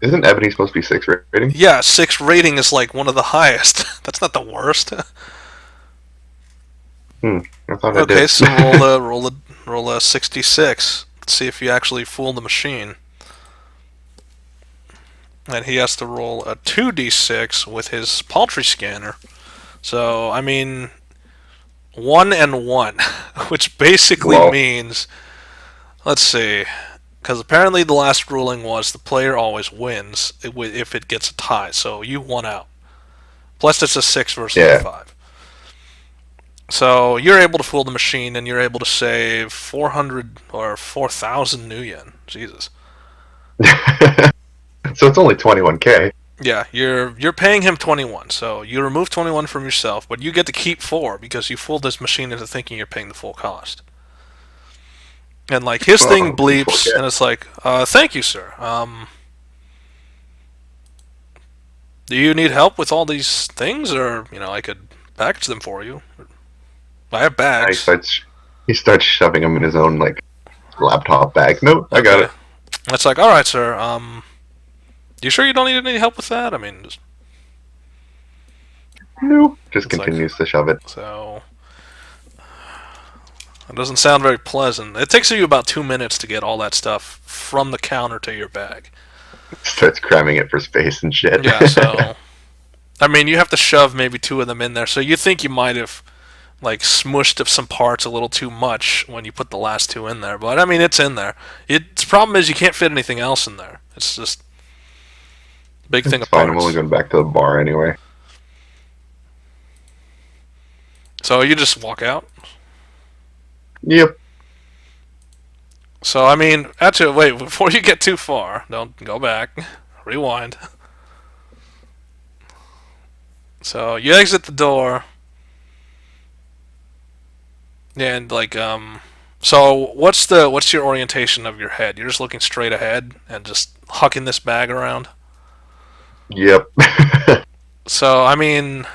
Isn't ebony supposed to be 6 rating? Yeah, 6 rating is like one of the highest. That's not the worst. I thought I did. Okay, so roll a 66. Let's see if you actually fool the machine. And he has to roll a 2d6 with his paltry scanner. So, I mean, 1 and 1, which basically means, let's see, because apparently the last ruling was the player always wins if it gets a tie, so you won out. Plus it's a 6 versus a 5. So you're able to fool the machine, and you're able to save 400 or 4,000 new yen. Jesus. So it's only 21k. Yeah, you're paying him 21, so you remove 21 from yourself, but you get to keep 4 because you fooled this machine into thinking you're paying the full cost. And like his thing bleeps, and it's like, "Thank you, sir. Do you need help with all these things, or I could package them for you? I have bags." He starts shoving them in his own laptop bag. Nope, I got it. It's like, all right, sir. You sure you don't need any help with that? I mean, nope. Just continues to shove it. So it doesn't sound very pleasant. It takes you about 2 minutes to get all that stuff from the counter to your bag. Starts cramming it for space and shit. Yeah, so I mean, you have to shove maybe 2 of them in there. So you think you might have like smushed some parts a little too much when you put the last two in there. But I mean, it's in there. Its problem is you can't fit anything else in there. It's just big thing It's of fine. parts. I'm only going back to the bar anyway. So you just walk out. Yep. So I mean, actually, wait before you get too far. Don't go back. Rewind. So you exit the door. And like so what's your orientation of your head? You're just looking straight ahead and just hucking this bag around? Yep. So I mean,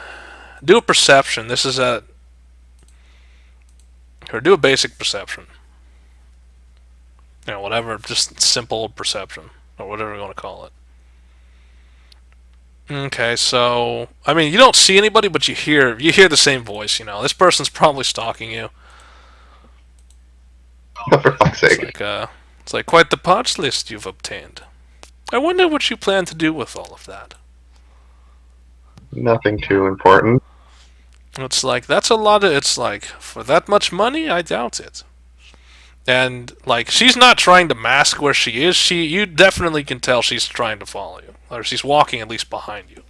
do a perception. This is a or do a basic perception. Whatever, just simple perception or whatever you want to call it. Okay, so I mean, you don't see anybody, but you hear the same voice. This person's probably stalking you. For fuck's sake. It's like quite the parts list you've obtained. I wonder what you plan to do with all of that. Nothing too important. It's like that's a lot of. It's like for that much money, I doubt it. And like she's not trying to mask where she is. You definitely can tell she's trying to follow you, or she's walking at least behind you.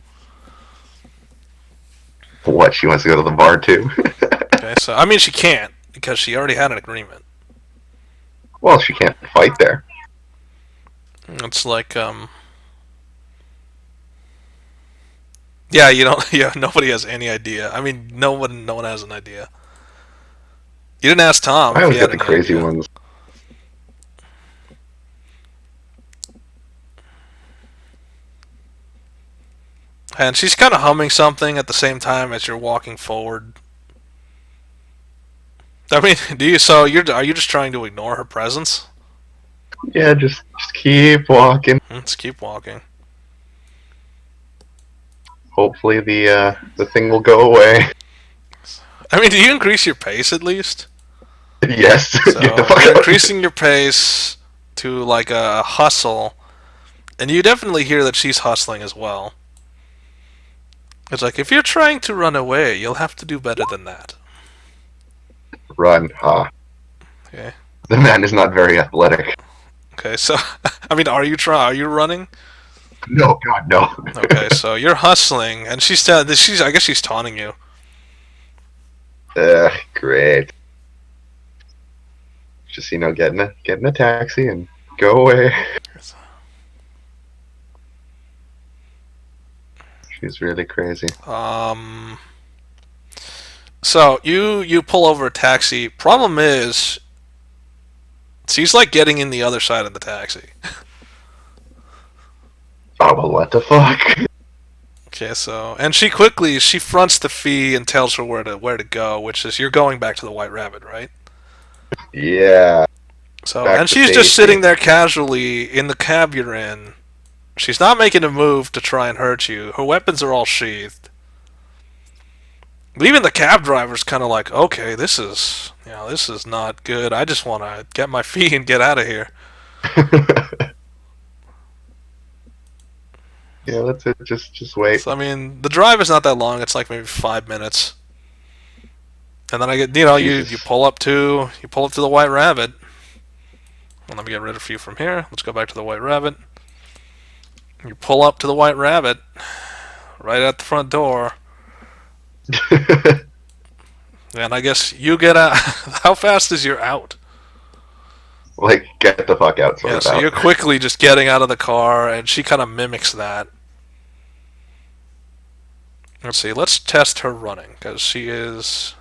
What, she wants to go to the bar too? Okay, so I mean she can't because she already had an agreement. Well, she can't fight there. It's like yeah, you don't. Yeah, nobody has any idea. I mean, no one has an idea. You didn't ask Tom. I If always he had get the any crazy idea. ones. And she's kind of humming something at the same time as you're walking forward. I mean, are you just trying to ignore her presence? Yeah, just keep walking. Let's keep walking. Hopefully the thing will go away. I mean, do you increase your pace at least? Yes. So Get the fuck you're out. increasing your pace to like a hustle, and you definitely hear that she's hustling as well. It's like if you're trying to run away, you'll have to do better than that. Run. Okay. The man is not very athletic. Okay, so I mean, are you running? No, God, no. Okay, so you're hustling, and I guess she's taunting you. Great. Just get in a taxi and go away. She's really crazy. So you pull over a taxi. Problem is, she's like getting in the other side of the taxi. Oh, well, what the fuck? Okay, so and she fronts the fee and tells her where to go, which is you're going back to the White Rabbit, right? Yeah. So Back and to she's just safety. sitting there casually in the cab you're in. She's not making a move to try and hurt you. Her weapons are all sheathed. But even the cab driver's kind of like, okay, this is not good. I just want to get my fee and get out of here. Yeah, that's it. Just wait. So, I mean, the drive is not that long. It's like maybe 5 minutes. And then you pull up to the White Rabbit. Well, let me get rid of you from here. Let's go back to the White Rabbit. You pull up to the White Rabbit, right at the front door. And I guess you get out. How fast is your out? Like, get the fuck out. Yeah, so you're quickly just getting out of the car, and she kind of mimics that. Let's see, let's test her running, because she is,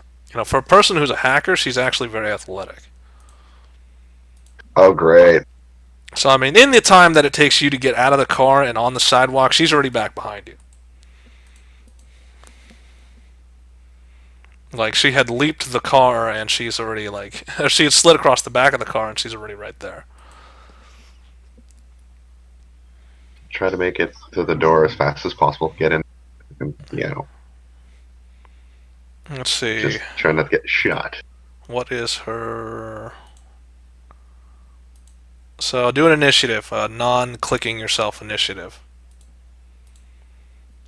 for a person who's a hacker, she's actually very athletic. Oh, great. So, I mean, in the time that it takes you to get out of the car and on the sidewalk, she's already back behind you. Like, she had leaped the car, and she's already, she had slid across the back of the car, and she's already right there. Try to make it to the door as fast as possible. Get in. Let's see. Just try not to get shot. What is her... So, do an initiative, non-clicking yourself initiative.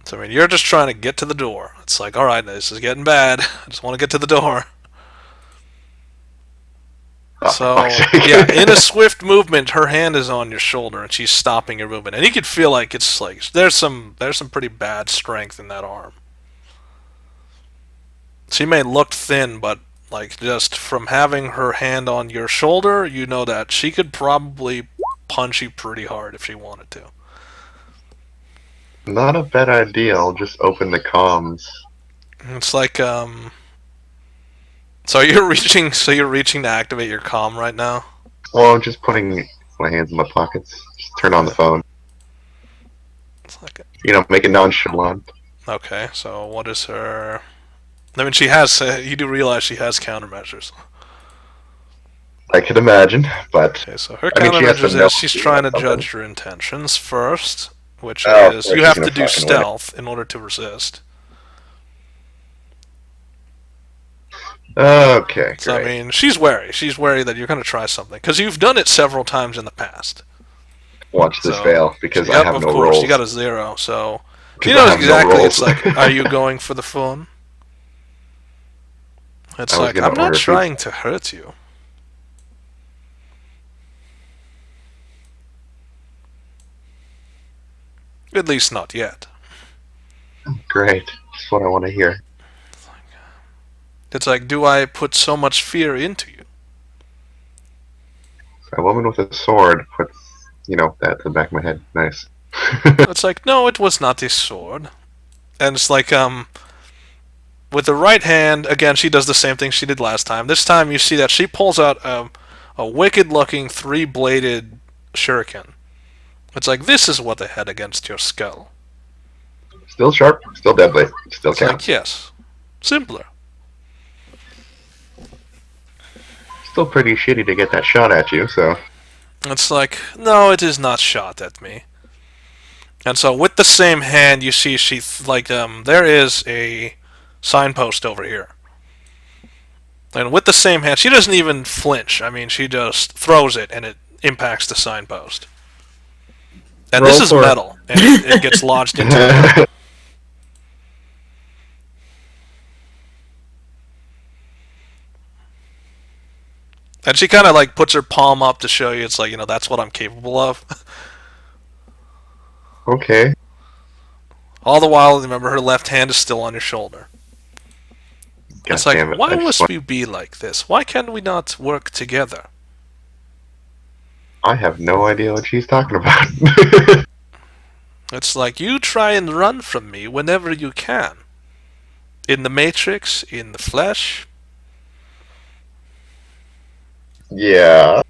So I mean, you're just trying to get to the door. It's like, all right, this is getting bad. I just want to get to the door. Oh, So for fuck's sake. yeah, in a swift movement, her hand is on your shoulder and she's stopping your movement, and you could feel like it's like there's some pretty bad strength in that arm. She may look thin, but like just from having her hand on your shoulder, you know that she could probably punch you pretty hard if she wanted to. Not a bad idea. I'll just open the comms. It's like So you're reaching to activate your comm right now. Well, I'm just putting my hands in my pockets. Just turn on the phone. It's like Make it nonchalant. okay. So what is her? I mean, she has. You do realize she has countermeasures. I could imagine, but Okay, so her I mean, she has to countermeasures know is she's trying to something. judge your intentions first, which Oh, is right, you she's have gonna to do fucking win it. stealth in order to resist. okay, So I great. mean, she's wary. She's wary that you're going to try something because you've done it several times in the past. Watch this So- fail because I have of no course, rolls. you got a 0. So Because you I know have no exactly. rolls. It's like, are you going for the fun? It's I was like gonna I'm not order food. trying to hurt you. At least not yet. Great. That's what I want to hear. It's like, do I put so much fear into you? A woman with a sword puts, that to the back of my head. Nice. It's like, no, it was not a sword. And it's like, with the right hand, again, she does the same thing she did last time. This time you see that she pulls out a wicked-looking 3-bladed shuriken. It's like, this is what I had against your skull. Still sharp, still deadly, still It's like, counts. yes. Simpler. Still pretty shitty to get that shot at you, so. It's like, no, it is not shot at me. And so with the same hand, you see there is a signpost over here. And with the same hand, she doesn't even flinch. I mean, she just throws it and it impacts the signpost. And Roll this is for it. metal, and it gets lodged into it. And she kind of like puts her palm up to show you it's like, that's what I'm capable of. Okay. All the while, remember, her left hand is still on your shoulder. God It's like, damn it. why I just must want- we be like this? Why can't we not work together? I have no idea what she's talking about. It's like, you try and run from me whenever you can. In the Matrix, in the flesh. Yeah.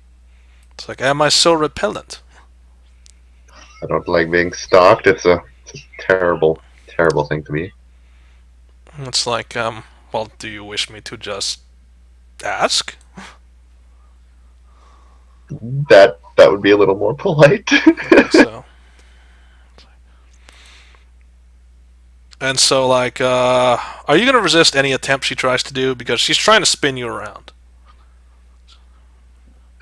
It's like, am I so repellent? I don't like being stalked. It's a terrible, terrible thing to be. It's like, well, do you wish me to just ask? That would be a little more polite. So. And so, like, are you going to resist any attempt she tries to do? Because she's trying to spin you around.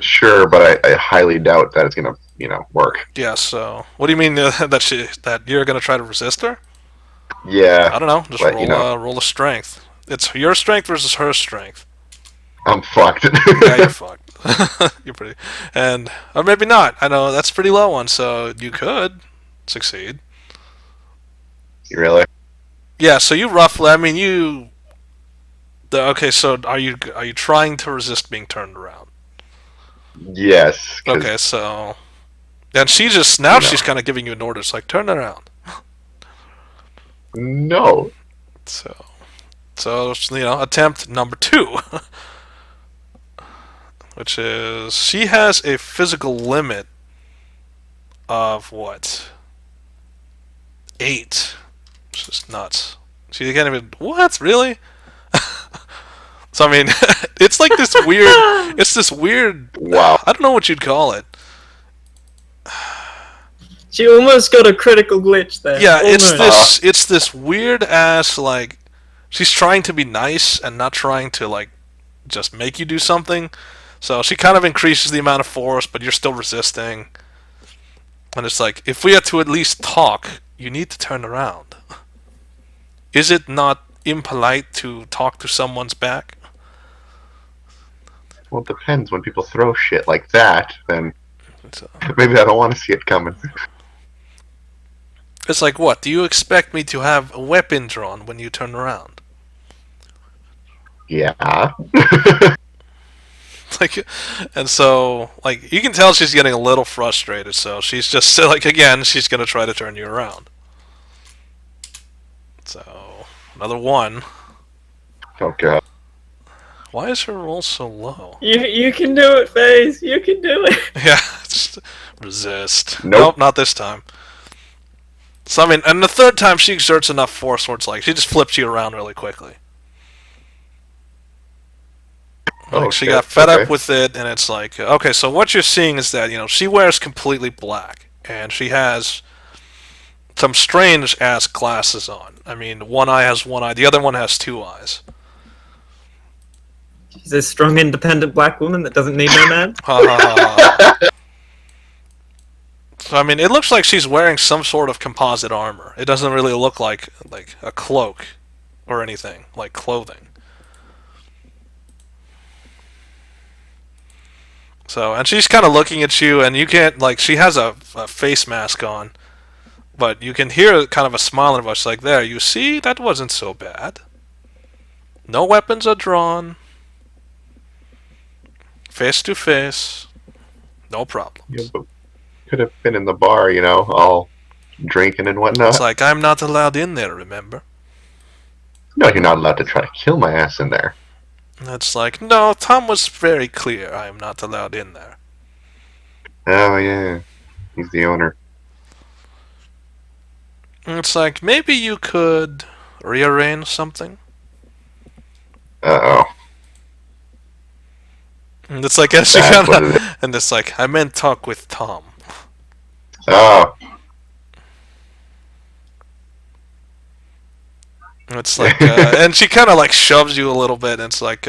Sure, but I highly doubt that it's gonna, work. Yeah, so. What do you mean that you're going to try to resist her? Yeah, I don't know. Just but, roll a strength. It's your strength versus her strength. I'm fucked. Yeah, you're fucked. You're pretty. Or maybe not. I know that's a pretty low one, so you could succeed. Really? Yeah, so you roughly, I mean, okay, so are you trying to resist being turned around? Yes. 'Cause Okay, so. And she just, now she's kind of giving you an order. It's like, turn around. No. So, attempt number 2. Which is, she has a physical limit of what? 8. Which is nuts. She can't even, what? Really? So, I mean, it's like this weird, Wow. I don't know what you'd call it. She almost got a critical glitch there. Yeah, Almost. it's this weird ass, like, she's trying to be nice and not trying to, like, just make you do something. So she kind of increases the amount of force, but you're still resisting. And it's like, if we had to at least talk, you need to turn around. is it not impolite to talk to someone's back? Well, it depends. When people throw shit like that, then So, maybe I don't want to see it coming. it's like, what? Do you expect me to have a weapon drawn when you turn around? Yeah. Like, and so, like, you can tell she's getting a little frustrated, so she's just, like, again, she's gonna try to turn you around. So, another 1. Oh god. Why is her roll so low? You can do it, FaZe. You can do it. Yeah, just resist. Nope. Not this time. So, I mean, and the third time she exerts enough force where it's like, she just flips you around really quickly. Like, Oh, she shit. got fed Okay. up with it, and it's like, okay, so what you're seeing is that, she wears completely black, and she has some strange-ass glasses on. I mean, one eye has one eye, the other one has 2 eyes. She's a strong, independent black woman that doesn't need no man. Ha ha ha ha. So, I mean, it looks like she's wearing some sort of composite armor. It doesn't really look like a cloak or anything, like clothing. So, and she's kind of looking at you, and you can't, like, she has a face mask on, but you can hear kind of a smile in her voice, like, there, you see, that wasn't so bad. No weapons are drawn. Face to face. No problem. Yeah, but could have been in the bar, all drinking and whatnot. It's like, I'm not allowed in there, remember? No, you're not allowed to try to kill my ass in there. It's like, no, Tom was very clear, I am not allowed in there. Oh yeah, he's the owner. And it's like, maybe you could rearrange something? Uh-oh. And it's like, and she That's what kinda, it is. and it's like, I meant talk with Tom. Oh. And it's like, and she kind of like shoves you a little bit, and it's like,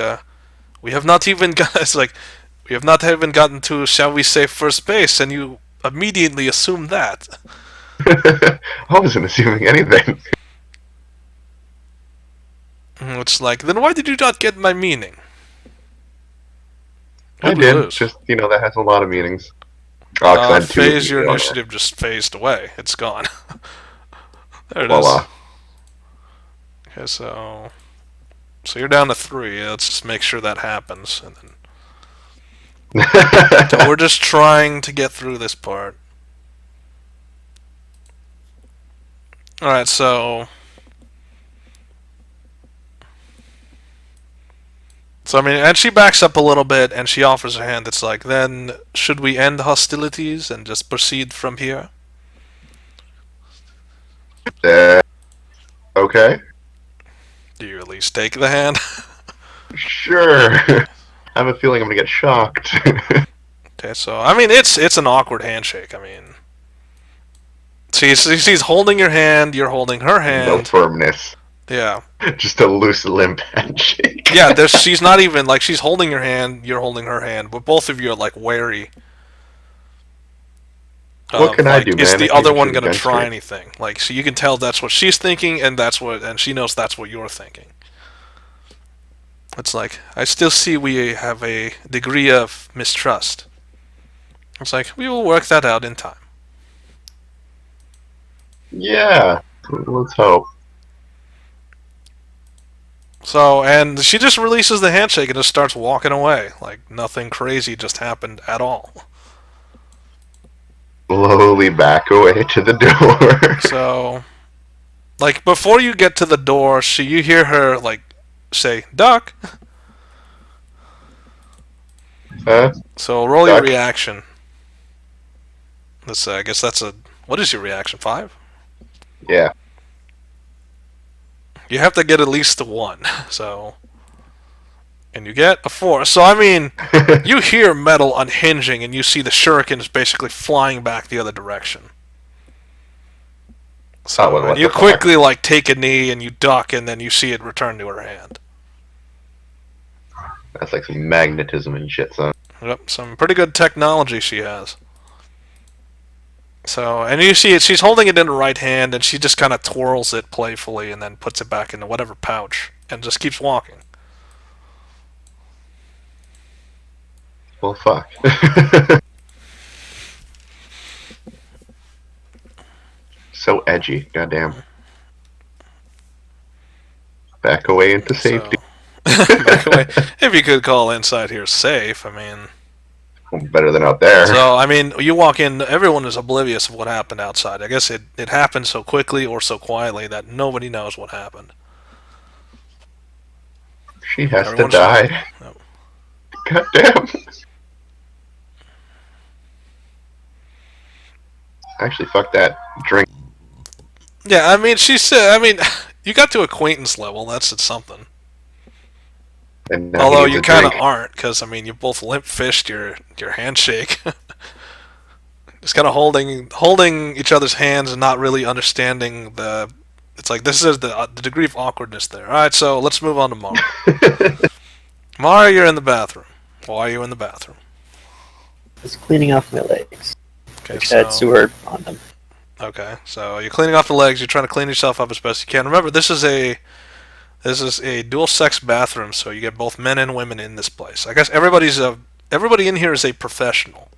we have not even got, it's like, we have not even gotten to, shall we say, first base, and you immediately assume that. I wasn't assuming anything. And it's like, then why did you not get my meaning? I Who'd we did. lose? Just, that has a lot of meanings. Oh, 'cause I had 2 of phase, you your on there. initiative just phased away. It's gone. There it Voila. is. Okay, so you're down to 3. Let's just make sure that happens, and then so we're just trying to get through this part. All right, so I mean, and she backs up a little bit, and she offers her hand. It's like, then should we end hostilities and just proceed from here? Okay. Do you at least take the hand? Sure. I have a feeling I'm gonna get shocked. Okay, so I mean, it's an awkward handshake. I mean, she's holding your hand, you're holding her No hand. firmness. Yeah, Just a loose, limp handshake. yeah. She's not even like, she's holding your hand, you're holding her hand, but both of you are like wary. What can I do, Is man? the I other can't one shoot gonna against try her. anything? Like, so you can tell that's what she's thinking, and she knows that's what you're thinking. It's like, I still see we have a degree of mistrust. It's like, we will work that out in time. Yeah. Let's hope. So, and she just releases the handshake and just starts walking away. Like, nothing crazy just happened at all. Slowly back away to the door. So, like, before you get to the door, you hear her, like, say, Duck. So, roll your Duck. reaction. I guess that's what is your reaction? 5? Yeah. You have to get at least a 1, so... And you get a 4. So, I mean, you hear metal unhinging, and you see the shurikens basically flying back the other direction. So, what and you the fuck? quickly, like, take a knee, and you duck, and then you see it return to her hand. That's like some magnetism and shit, son. Yep, some pretty good technology she has. So, and you see it, she's holding it in her right hand, and she just kind of twirls it playfully and then puts it back into whatever pouch and just keeps walking. Well, fuck. So edgy, goddamn. Back away into safety. Back away. If you could call inside here safe, I mean. Better than out there. So, I mean, you walk in, everyone is oblivious of what happened outside. I guess it happened so quickly or so quietly that nobody knows what happened. She has Everyone's to die. Oh. Goddamn. Actually, fuck that. Drink. Yeah, I mean, you got to acquaintance level, that's something. And now Although he needs you a kind of drink. aren't, because, I mean, you both limp-fished your handshake. Just kind of holding each other's hands and not really understanding the... It's like, this is the degree of awkwardness there. Alright, so let's move on to Mara. Mara, you're in the bathroom. Why are you in the bathroom? Just cleaning off my legs. Okay, Which had so... sewer on them. Okay, so you're cleaning off the legs, you're trying to clean yourself up as best you can. Remember, this is a dual-sex bathroom, so you get both men and women in this place. I guess everybody in here is a professional.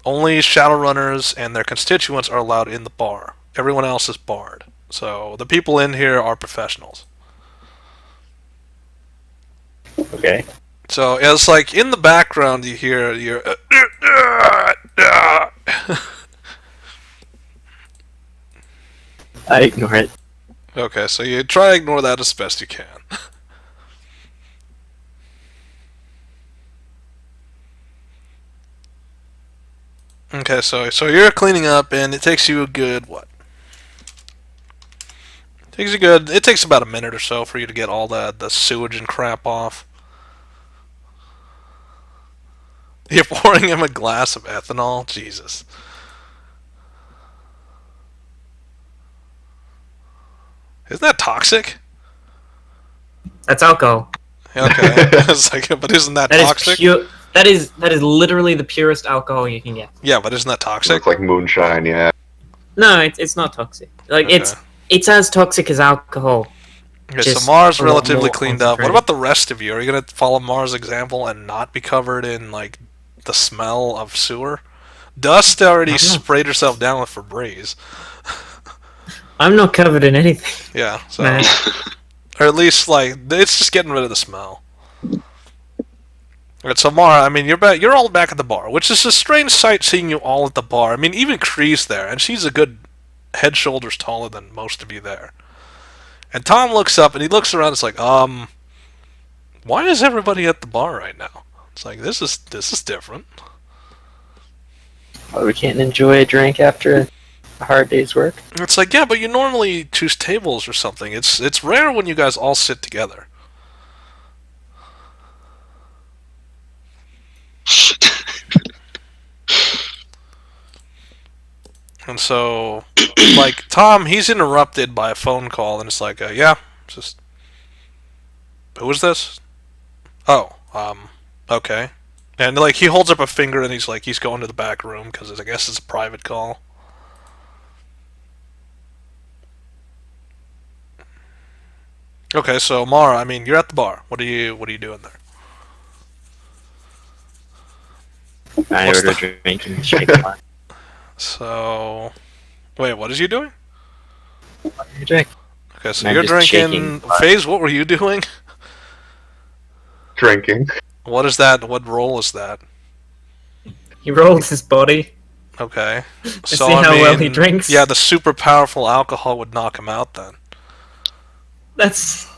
Only Shadowrunners and their constituents are allowed in the bar. Everyone else is barred. So the people in here are professionals. Okay. So it's like in the background you hear your I ignore it. Okay, so you try to ignore that as best you can. Okay, so you're cleaning up, and it takes you a good what? It takes about a minute or so for you to get all the sewage and crap off. You're pouring him a glass of ethanol? Jesus. Isn't that toxic? That's alcohol. Okay. It's like, but isn't that That is toxic? pure. That is literally the purest alcohol you can get. Yeah, but isn't that toxic? It's like moonshine, yeah. No, it's not toxic. Like Okay. it's as toxic as alcohol. Okay, just so Mars a lot relatively more cleaned up. What concentrated. about the rest of you? Are you gonna follow Mars' example and not be covered in like the smell of sewer? Dust already I don't know. sprayed herself down with Febreze. I'm not covered in anything. Yeah, so Man. or at least like it's just getting rid of the smell. Alright, so Mara, I mean you're all back at the bar, which is a strange sight seeing you all at the bar. I mean even Kree's there, and she's a good head shoulders taller than most of you there. And Tom looks up and he looks around. It's like, why is everybody at the bar right now? It's like this is different. Oh, we can't enjoy a drink after a hard day's work. It's like, yeah, but you normally choose tables or something. It's rare when you guys all sit together. And so, like Tom, he's interrupted by a phone call, and it's like, yeah, just who is this? Oh, okay. And like he holds up a finger, and he's like, he's going to the back room because I guess it's a private call. Okay, so Mara, I mean, you're at the bar. What are you doing there? I What's ordered a drink and shake a lot. So, wait, what is you doing? Drink. Okay, so I'm you're just drinking. shaking, but- FaZe, what were you doing? Drinking. What is that? What role is that? He rolled his body. Okay. See how well he drinks? Yeah, the super powerful alcohol would knock him out then. That's.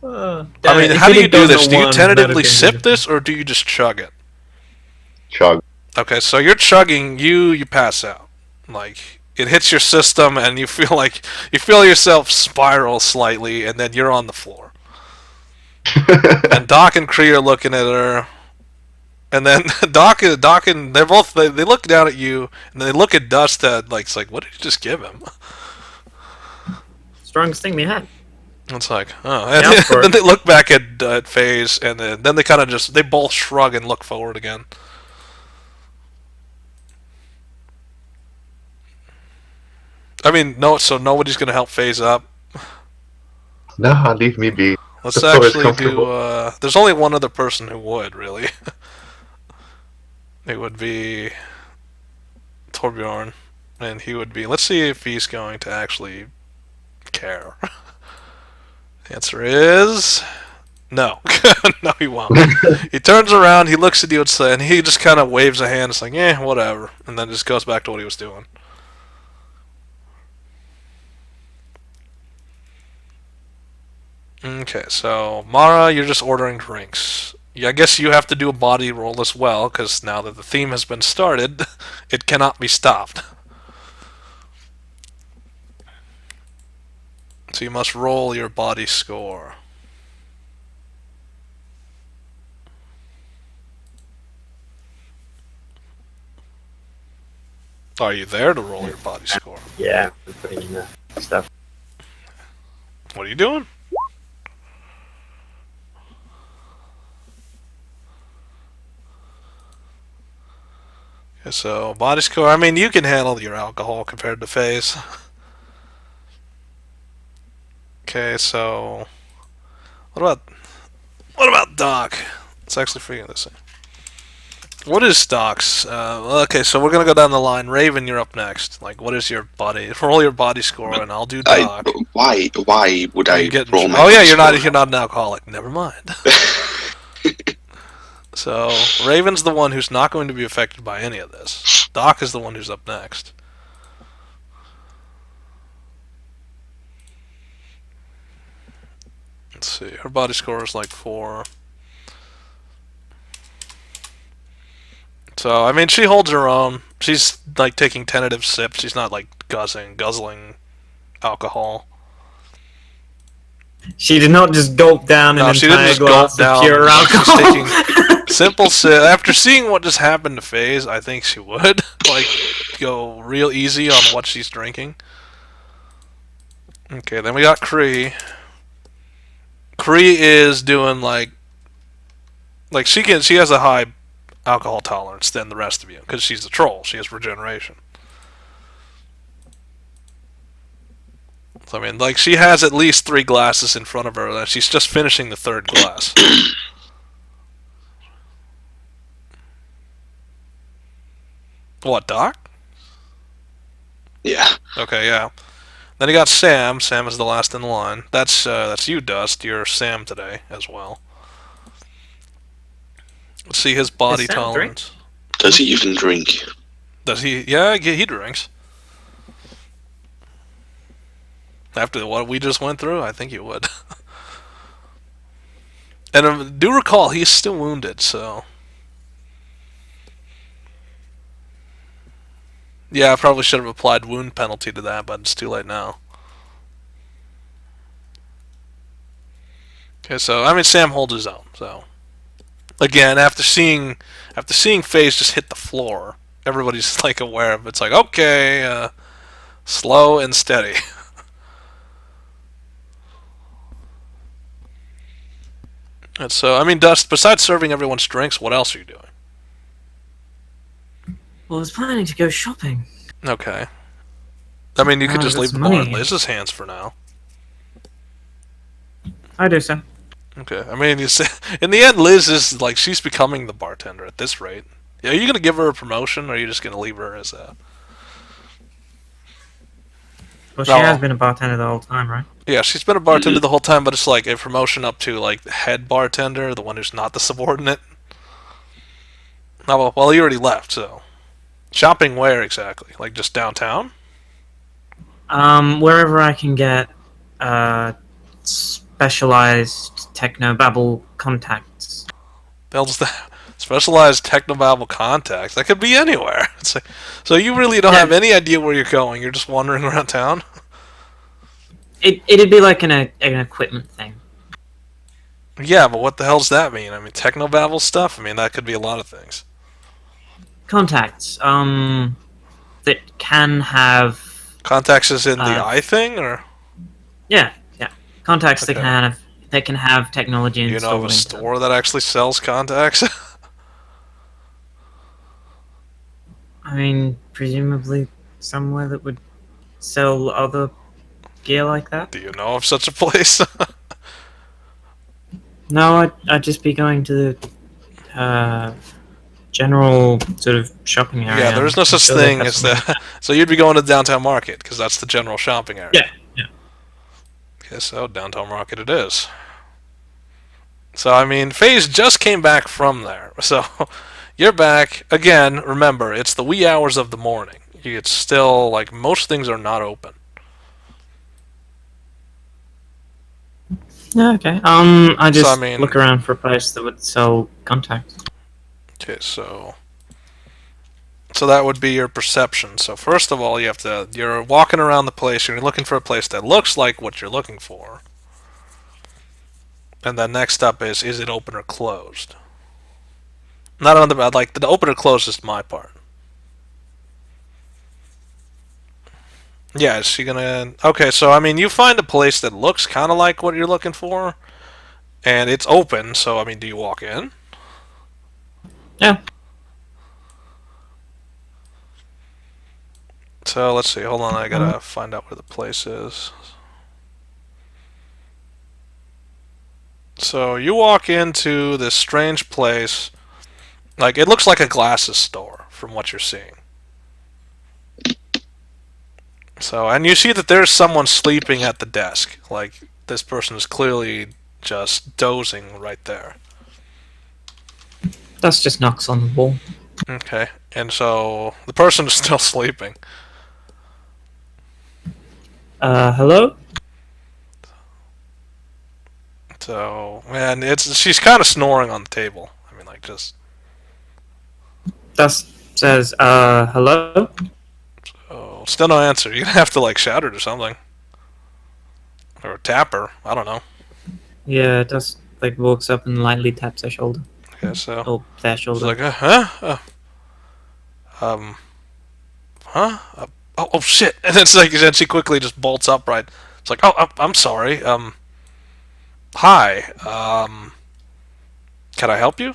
I mean, how do you do this? Do you tentatively sip this, or do you just chug it? Chug. Okay, so you're chugging, you pass out. Like, it hits your system, and you feel yourself spiral slightly, and then you're on the floor. And Doc and Kree are looking at her, and then Doc and they look down at you, and they look at Dust at like, it's like, what did you just give him? Strongest thing we had. It's like, oh, and Yeah, for then it. they look back at FaZe, and then they kind of they both shrug and look forward again. I mean, no. So nobody's gonna help phase up. Nah, leave me be. Let's That's always actually do. comfortable. There's only one other person who would really. It would be Torbjorn, and he would be. Let's see if he's going to actually care. The answer is no. No, he won't. He turns around, he looks at you and he just kind of waves a hand. It's like, whatever, and then just goes back to what he was doing. Okay, so Mara, you're just ordering drinks. Yeah, I guess you have to do a body roll as well, because now that the theme has been started, it cannot be stopped. So you must roll your body score. Are you there to roll your body score? Yeah, I'm putting in the stuff. What are you doing? Okay, so body score. I mean, you can handle your alcohol compared to phase. Okay, so what about Doc? Let's actually figure this out. What is Doc's? Okay, so we're gonna go down the line. Raven, you're up next. Like, what is your body? Roll your body score, and I'll do Doc. Why would Are I you getting? roll my Oh yeah, body you're score? not an alcoholic. Never mind. So Raven's the one who's not going to be affected by any of this. Doc is the one who's up next. Let's see. Her body score is like 4. So I mean, she holds her own. She's like taking tentative sips. She's not like guzzling alcohol. She did not just gulp down No, an she didn't entire just gulp glass down. of pure She's alcohol. taking simple sip. After seeing what just happened to FaZe, I think she would like go real easy on what she's drinking. Okay, then we got Kree. Kree is doing like she has a high alcohol tolerance than the rest of you because she's a troll. She has regeneration. So, I mean, like, she has at least 3 glasses in front of her, and she's just finishing the 3rd glass. What, Doc? Yeah. Okay, yeah. Then you got Sam. Sam is the last in the line. That's you, Dust. You're Sam today as well. Let's see his body Sam tolerance. Does he even drink? Does he? Yeah, he drinks. After what we just went through, I think he would. And do recall, he's still wounded, so... Yeah, I probably should have applied wound penalty to that, but it's too late now. Okay, so, I mean, Sam holds his own, so... Again, after seeing FaZe just hit the floor, everybody's, like, aware of it. It's like, okay, slow and steady. And so, I mean, Dust, besides serving everyone's drinks, what else are you doing? Well, I was planning to go shopping. Okay. I mean, you could just got leave the some bar in money. Liz's hands for now. I do so. Okay. I mean, in the end, Liz is, like, she's becoming the bartender at this rate. Are you going to give her a promotion, or are you just going to leave her as a... Well, she No. has been a bartender the whole time, right? Yeah, she's been a bartender the whole time, but it's like a promotion up to, like, the head bartender, the one who's not the subordinate. Oh, well, he already left, so... Shopping where exactly? Like, just downtown? Wherever I can get, specialized technobabble contacts. Hell's that? Specialized technobabble contacts. That could be anywhere. It's like, so you really don't have any idea where you're going. You're just wandering around town? It'd be like an equipment thing. Yeah, but what the hell does that mean? I mean, technobabble stuff? I mean, that could be a lot of things. Contacts, that can have... Contacts is in the eye thing, or? Yeah. Contacts Okay. that can have technology Do you know installed of a into store that actually sells contacts? I mean, presumably somewhere that would sell other gear like that? Do you know of such a place? No, I'd just be going to the general sort of shopping area. Yeah, there is no I'm such sure they thing have as something like the. So you'd be going to the downtown market because that's the general shopping area. Yeah, yeah. Okay, so downtown market it is. So I mean, FaZe just came back from there, so you're back again. Remember, it's the wee hours of the morning. It's still like most things are not open. Yeah, okay. I just I mean- look around for a place that would sell contacts. Okay, so that would be your perception. So first of all, you're walking around the place. You're looking for a place that looks like what you're looking for. And then next up is it open or closed? Not on the like the open or closed is my part. Yeah, is she gonna? Okay, so I mean, you find a place that looks kind of like what you're looking for, and it's open. So I mean, do you walk in? Yeah. So let's see. Hold on, I gotta find out where the place is. So you walk into this strange place. Like, it looks like a glasses store from what you're seeing. So, and you see that there's someone sleeping at the desk. Like, this person is clearly just dozing right there. Dust just knocks on the wall. Okay. And so, the person is still sleeping. Hello? So, and she's kind of snoring on the table. I mean, like, just... Dust says, hello? Oh, still no answer. You're gonna have to, like, shout it or something. Or tap her. I don't know. Yeah, Dust, like, walks up and lightly taps her shoulder. Okay, so... Or their She's shoulder. like, huh? Huh? Oh, shit! And it's like, then she quickly just bolts upright. It's like, oh, I'm sorry. Hi. Can I help you?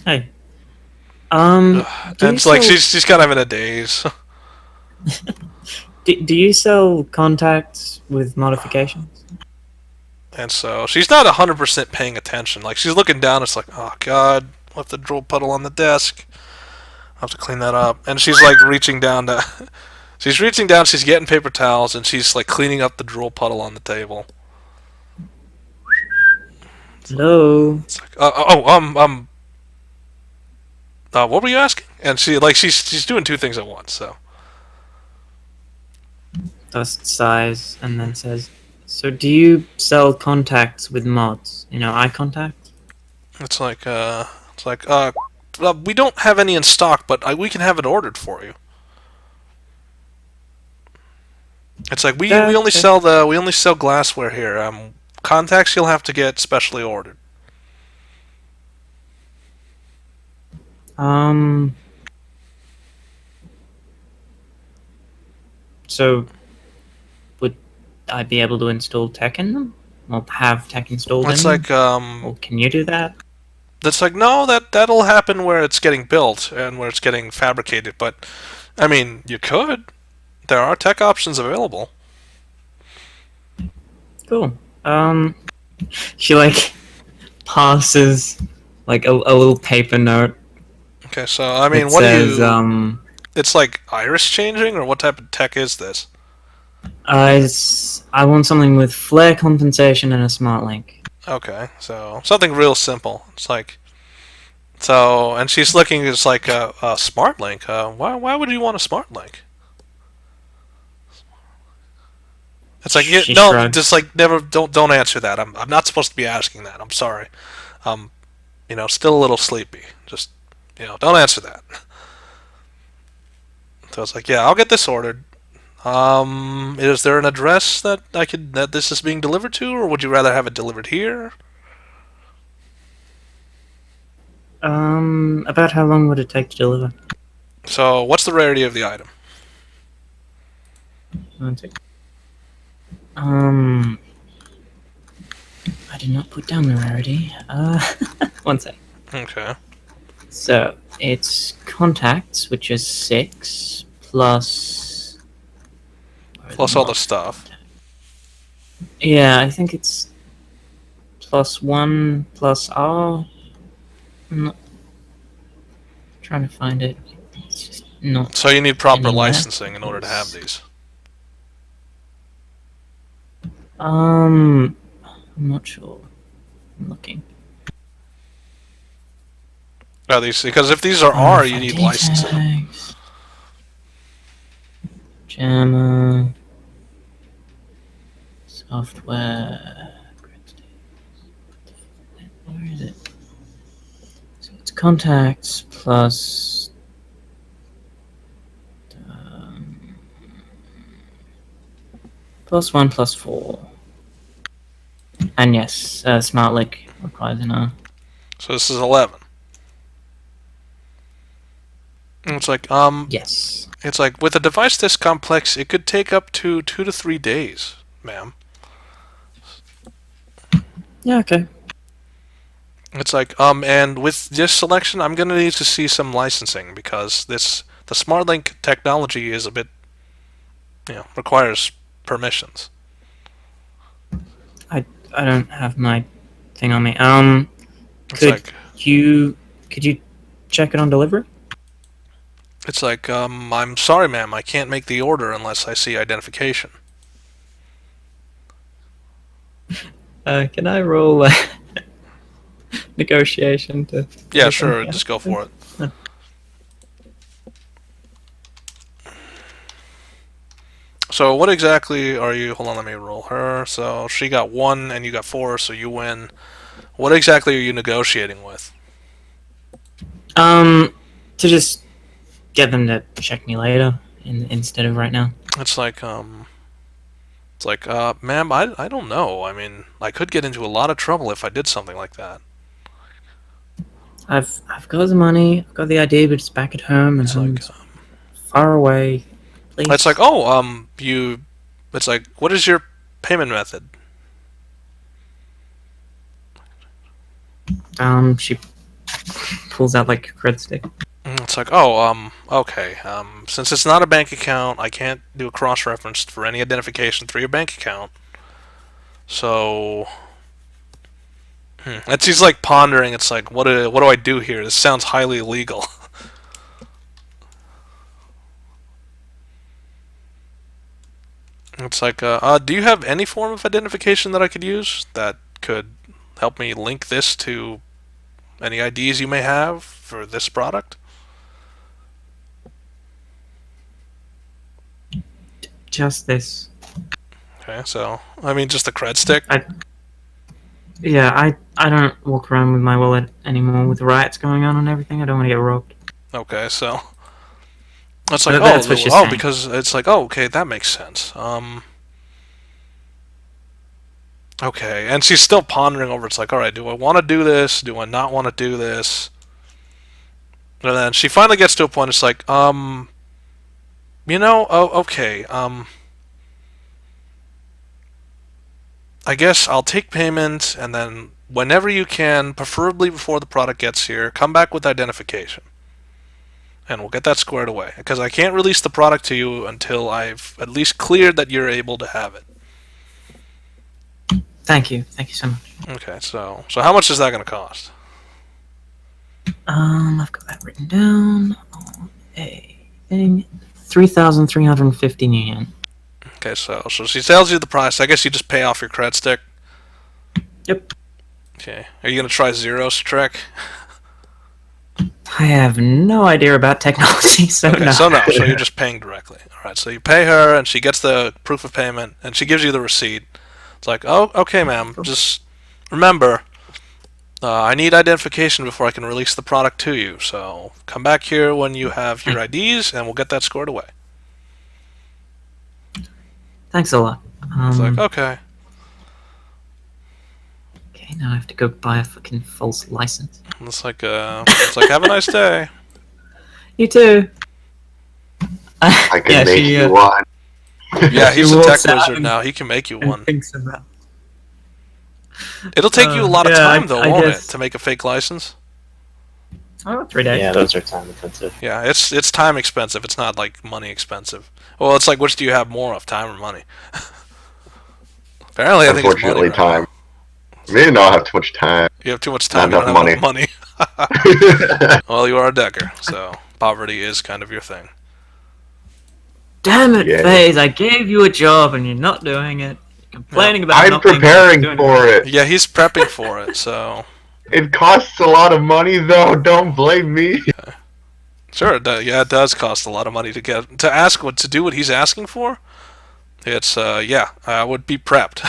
Hey. Do And you it's like sell- she's kind of in a daze. do you sell contacts with modifications? And so she's not 100% paying attention. Like, she's looking down. It's like, oh god, left the drool puddle on the desk. I have to clean that up. And she's like reaching down to. She's reaching down. She's getting paper towels, and she's like cleaning up the drool puddle on the table. Hello? It's like, what were you asking? And she's doing two things at once. So Dust sighs and then says, so do you sell contacts with mods? You know, eye contact? it's like we don't have any in stock, but we can have it ordered for you. It's like we only Okay. sell glassware here. Contacts you'll have to get specially ordered. So, would I be able to install tech in them? Or have tech installed It's in like them? Or can you do that? That's like, no, that'll happen where it's getting built and where it's getting fabricated. But I mean, you could. There are tech options available. Cool. She, like, passes, like, a little paper note. Okay, so I mean, that what says, do you? It's like iris changing, or what type of tech is this? I want something with flare compensation and a smart link. Okay, so something real simple. It's like, so, and she's looking. It's like a smart link. Why would you want a smart link? It's like, She no, shrugs. just like never. Don't answer that. I'm not supposed to be asking that. I'm sorry. Still a little sleepy. Just, don't answer that. So it's like, yeah, I'll get this ordered. Is there an address that this is being delivered to, or would you rather have it delivered here? About how long would it take to deliver? So, what's the rarity of the item? One sec. I did not put down the rarity. One sec. Okay. So, it's contacts, which is 6, plus... Plus all the stuff. Yeah, I think it's +1 plus R. I'm not trying to find it. It's just not. So you need proper anywhere. licensing in order to have these. I'm not sure. I'm looking. Are these, because if these are R, you need licensing. Tags. Jammer. Software. Where is it? So it's contacts plus. +1 plus 4. And yes, Smart Link requires an R. So this is 11. And it's like, Yes. it's like, with a device this complex, it could take up to 2 to 3 days, ma'am. Yeah, okay. It's like, and with this selection, I'm gonna need to see some licensing because the SmartLink technology is a bit, requires permissions. I don't have my thing on me. It's Could like, you check it on delivery? I'm sorry, ma'am, I can't make the order unless I see identification. Can I roll negotiation to? Yeah, sure, just go for it. So what exactly are you... Hold on, let me roll her. So she got 1 and you got 4, so you win. What exactly are you negotiating with? To just get them to check me later instead of right now. It's like, ma'am, I don't know. I mean, I could get into a lot of trouble if I did something like that. I've got the money, I've got the idea, but it's back at home and It's like, home's far away. Please. it's like, it's like, what is your payment method? She pulls out like a cred stick. It's like, okay. Since it's not a bank account, I can't do a cross-reference for any identification through your bank account. So, and she's like pondering. It's like, what do I do here? This sounds highly illegal. It's like, do you have any form of identification that I could use that could help me link this to any IDs you may have for this product? Just this. Okay, so, I mean, just the cred stick? I don't walk around with my wallet anymore with the riots going on and everything. I don't want to get robbed. Okay, so... It's like, That's what she's saying. because it's like, okay, that makes sense. Okay, and she's still pondering over, it's like, alright, do I want to do this? Do I not want to do this? And then she finally gets to a point, it's like, okay, I guess I'll take payment, and then whenever you can, preferably before the product gets here, come back with identification. And we'll get that squared away. Because I can't release the product to you until I've at least cleared that you're able to have it. Thank you so much. Okay, so how much is that going to cost? I've got that written down on a thing. 3,350 yen. Okay, so she tells you the price. I guess you just pay off your cred stick. Yep. Okay. Are you going to try Zero's trick? I have no idea about technology, so Okay, no. so you're just paying directly. Alright, so you pay her, and she gets the proof of payment, and she gives you the receipt. It's like, oh, okay, ma'am, just remember, I need identification before I can release the product to you, so come back here when you have your IDs, and we'll get that squared away. Thanks a lot. It's like, okay. Okay, now I have to go buy a fucking false license. It's like, have a nice day. You too. I can Yeah, make she, you one. Yeah, he's She a tech walks out wizard and- now. He can make you and one. thinks about. It'll take you a lot of yeah, time, though, I won't it, guess. to make a fake license? Oh, 3 days. Yeah, those are time intensive. Yeah, it's time expensive. It's not like money expensive. Well, it's like which do you have more of, time or money? Apparently, I think it's money Unfortunately, right time. now. Me not have too much time. You have too much time. You Not don't have enough enough money. Well, you are a decker, so poverty is kind of your thing. Damn it, Yeah. FaZe! I gave you a job and you're not doing it. You're complaining about I'm not being preparing doing for it. Yeah, he's prepping for it, so It costs a lot of money, though. Don't blame me. sure. Yeah, it does cost a lot of money to do what he's asking for. It's yeah, I would be prepped.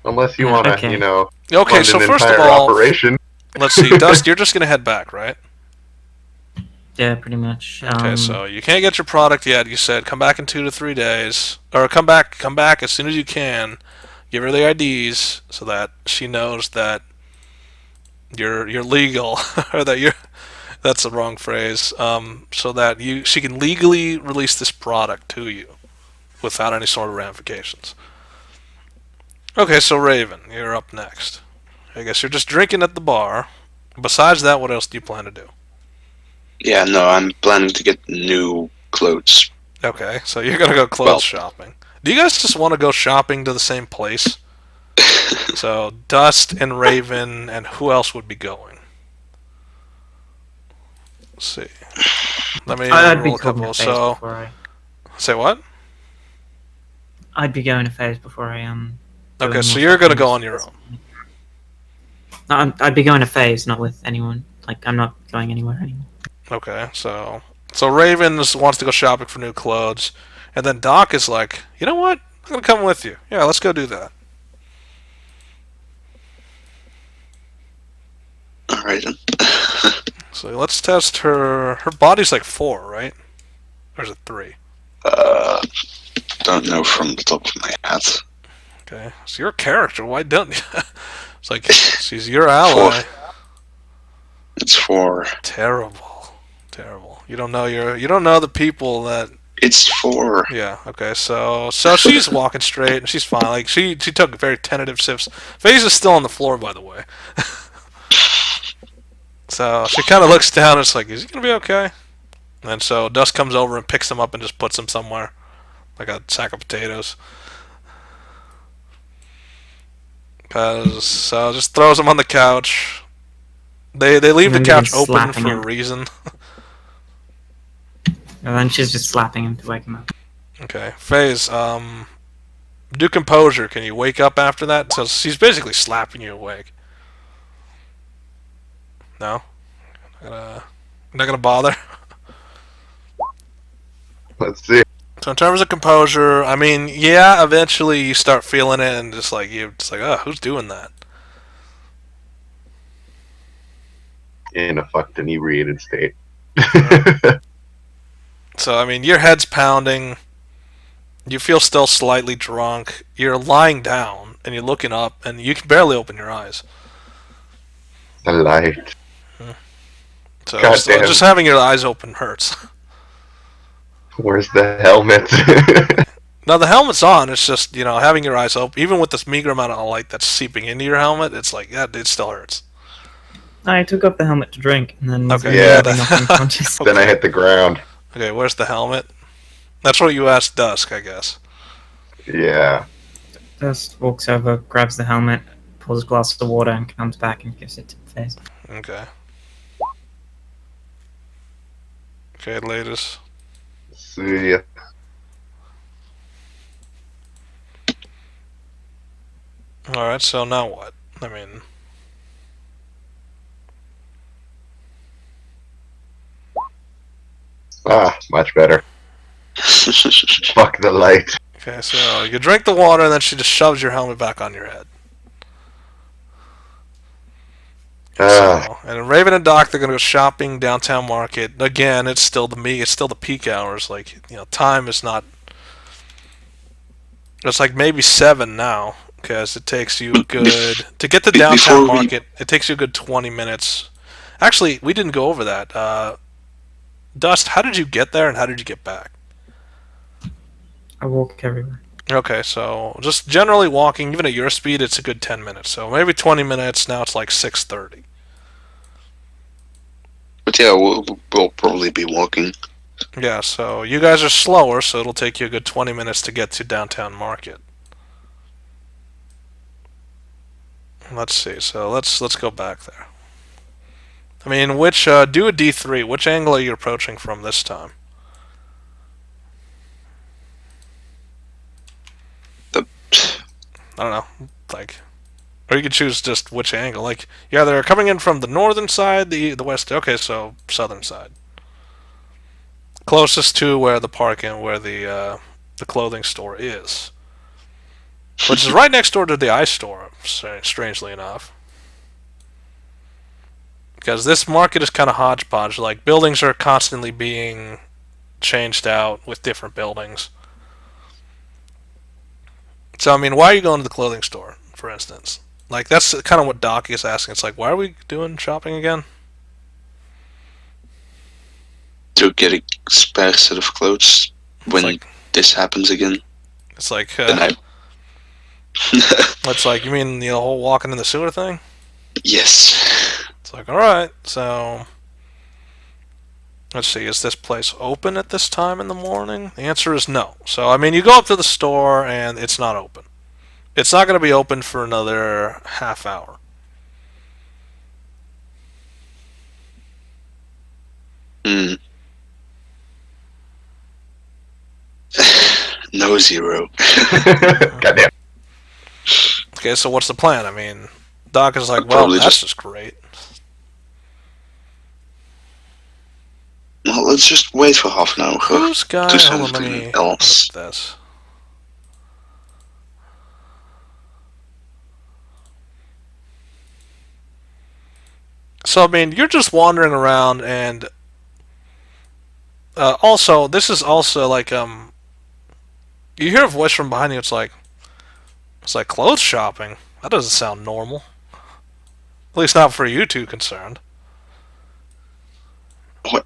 Unless you Yeah, want to, okay. Okay, fund so an first of entire all, operation. let's see, Dust, you're just gonna head back, right? Yeah, pretty much. Okay, so you can't get your product yet. You said come back in 2 to 3 days, or come back as soon as you can. Give her the IDs so that she knows that you're legal, or that you're. That's the wrong phrase. So that she can legally release this product to you without any sort of ramifications. Okay, so Raven, you're up next. I guess you're just drinking at the bar. Besides that, what else do you plan to do? Yeah, no, I'm planning to get new clothes. Okay, so you're gonna go clothes shopping. Do you guys just want to go shopping to the same place? So Dust and Raven, and who else would be going? Let's see. Let me I'd be roll a going couple. to FaZe So before I. say what? I'd be going to FaZe before I doing Okay, so more you're gonna shopping. go on your own. No, I'd be going to FaZe, not with anyone. Like, I'm not going anywhere anymore. Okay, so Raven wants to go shopping for new clothes, and then Doc is like, you know what? I'm gonna come with you. Yeah, let's go do that. Alright then. So let's test her. Her body's like 4, right? Or is it 3? Don't know from the top of my head. Okay, so you're a character. Why don't you? It's like she's your ally. 4. It's 4. Terrible. You don't know the people that. It's 4. Yeah. Okay. So she's walking straight and she's fine. Like she took very tentative sips. FaZe is still on the floor, by the way. So she kind of looks down and it's like, is he gonna be okay? And so Dust comes over and picks him up and just puts him somewhere, like a sack of potatoes. So just throws him on the couch. They leave the And then couch begin open slapping for him. a reason. And then she's just slapping him to wake him up. Okay, FaZe, do composure. Can you wake up after that? So she's basically slapping you awake. No? Not gonna bother? Let's see. So in terms of composure, I mean, yeah, eventually you start feeling it and just like, oh, who's doing that? In a fucked inebriated state. So, I mean, your head's pounding. You feel still slightly drunk. You're lying down and you're looking up and you can barely open your eyes. The light. So Goddamn. just having your eyes open hurts. Where's the helmet? Now the helmet's on. It's just having your eyes open, even with this meager amount of light that's seeping into your helmet. It's like it still hurts. I took off the helmet to drink, and then Okay, yeah, knocked unconscious. Then I hit the ground. Okay, where's the helmet? That's what you asked Dusk, I guess. Yeah. Just walks over, grabs the helmet, pulls a glass of water, and comes back and gives it to FaZe. Okay. Okay, latest. See ya. Alright, so now what? I mean... Ah, much better. Fuck the light. Okay, so you drink the water and then she just shoves your helmet back on your head. So, and Raven and Doc, they're gonna go shopping downtown market. Again, it's still the peak hours. Like, time is not. It's like maybe 7 now, because it takes you a good to get to downtown market. It takes you a good 20 minutes. Actually, we didn't go over that. Dust, how did you get there and how did you get back? I walk everywhere. Okay, so just generally walking, even at your speed, it's a good 10 minutes. So maybe 20 minutes. Now it's like 6:30. But yeah, we'll probably be walking. Yeah, so you guys are slower, so it'll take you a good 20 minutes to get to downtown market. Let's see. So let's go back there. I mean, which do a D3. Which angle are you approaching from this time? I don't know, like, or you could choose just which angle. Like, yeah, they're coming in from the northern side, the west. Okay, so southern side, closest to where the park and where the clothing store is, which is right next door to the ice store. Strangely enough, because this market is kind of hodgepodge. Like, buildings are constantly being changed out with different buildings. So, I mean, why are you going to the clothing store, for instance? Like, that's kind of what Doc is asking. It's like, why are we doing shopping again? To get a spare set of clothes when this happens again. It's like, Then it's like, you mean the whole walking in the sewer thing? Yes. It's like, alright, so let's see, is this place open at this time in the morning? The answer is no. So, I mean, you go up to the store and it's not open. It's not going to be open for another half hour. Hmm. No, 0. Goddamn. Okay, so what's the plan? I mean, Doc is like, I'd well, probably that's just great. Well, let's just wait for half an hour. Who's guy? Do Hold on, let something me else. look at this. So, I mean, you're just wandering around, and also, this is also like, you hear a voice from behind you. It's like clothes shopping. That doesn't sound normal. At least not for you two concerned. What?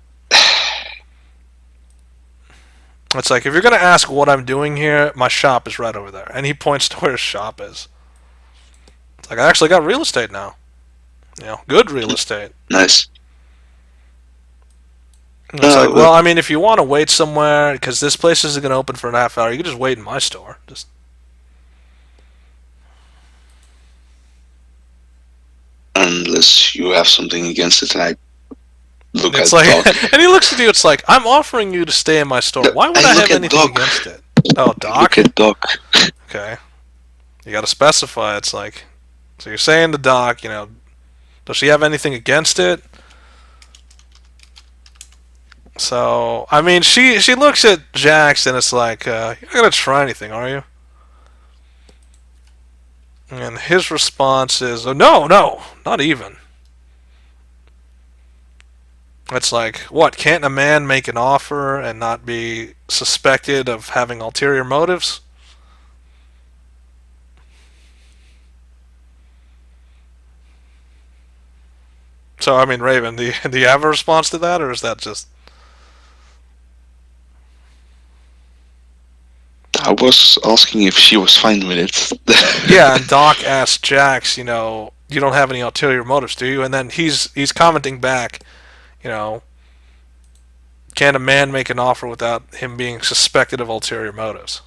It's like, if you're gonna ask what I'm doing here, my shop is right over there, and he points to where his shop is. It's like, I actually got real estate now. You know, good real estate. Nice. And it's like, well, I mean, if you want to wait somewhere, because this place isn't going to open for a half hour, you can just wait in my store. Just Unless you have something against it, and I look it's at like, Doc. and he looks at you. It's like, I'm offering you to stay in my store. No, Why would I I look have at anything Doc. against it? Oh, Doc. Look at Doc. Okay, you got to specify. It's like, so you're saying to Doc, you know, does she have anything against it? So, I mean, she looks at Jax, and it's like, you're not gonna try anything, are you? And his response is, oh, no, not even. It's like, what, can't a man make an offer and not be suspected of having ulterior motives? So, I mean, Raven, do you have a response to that, or is that just... I was asking if she was fine with it. Yeah, and Doc asked Jax, you know, you don't have any ulterior motives, do you? And then he's commenting back, you know, can a man make an offer without him being suspected of ulterior motives?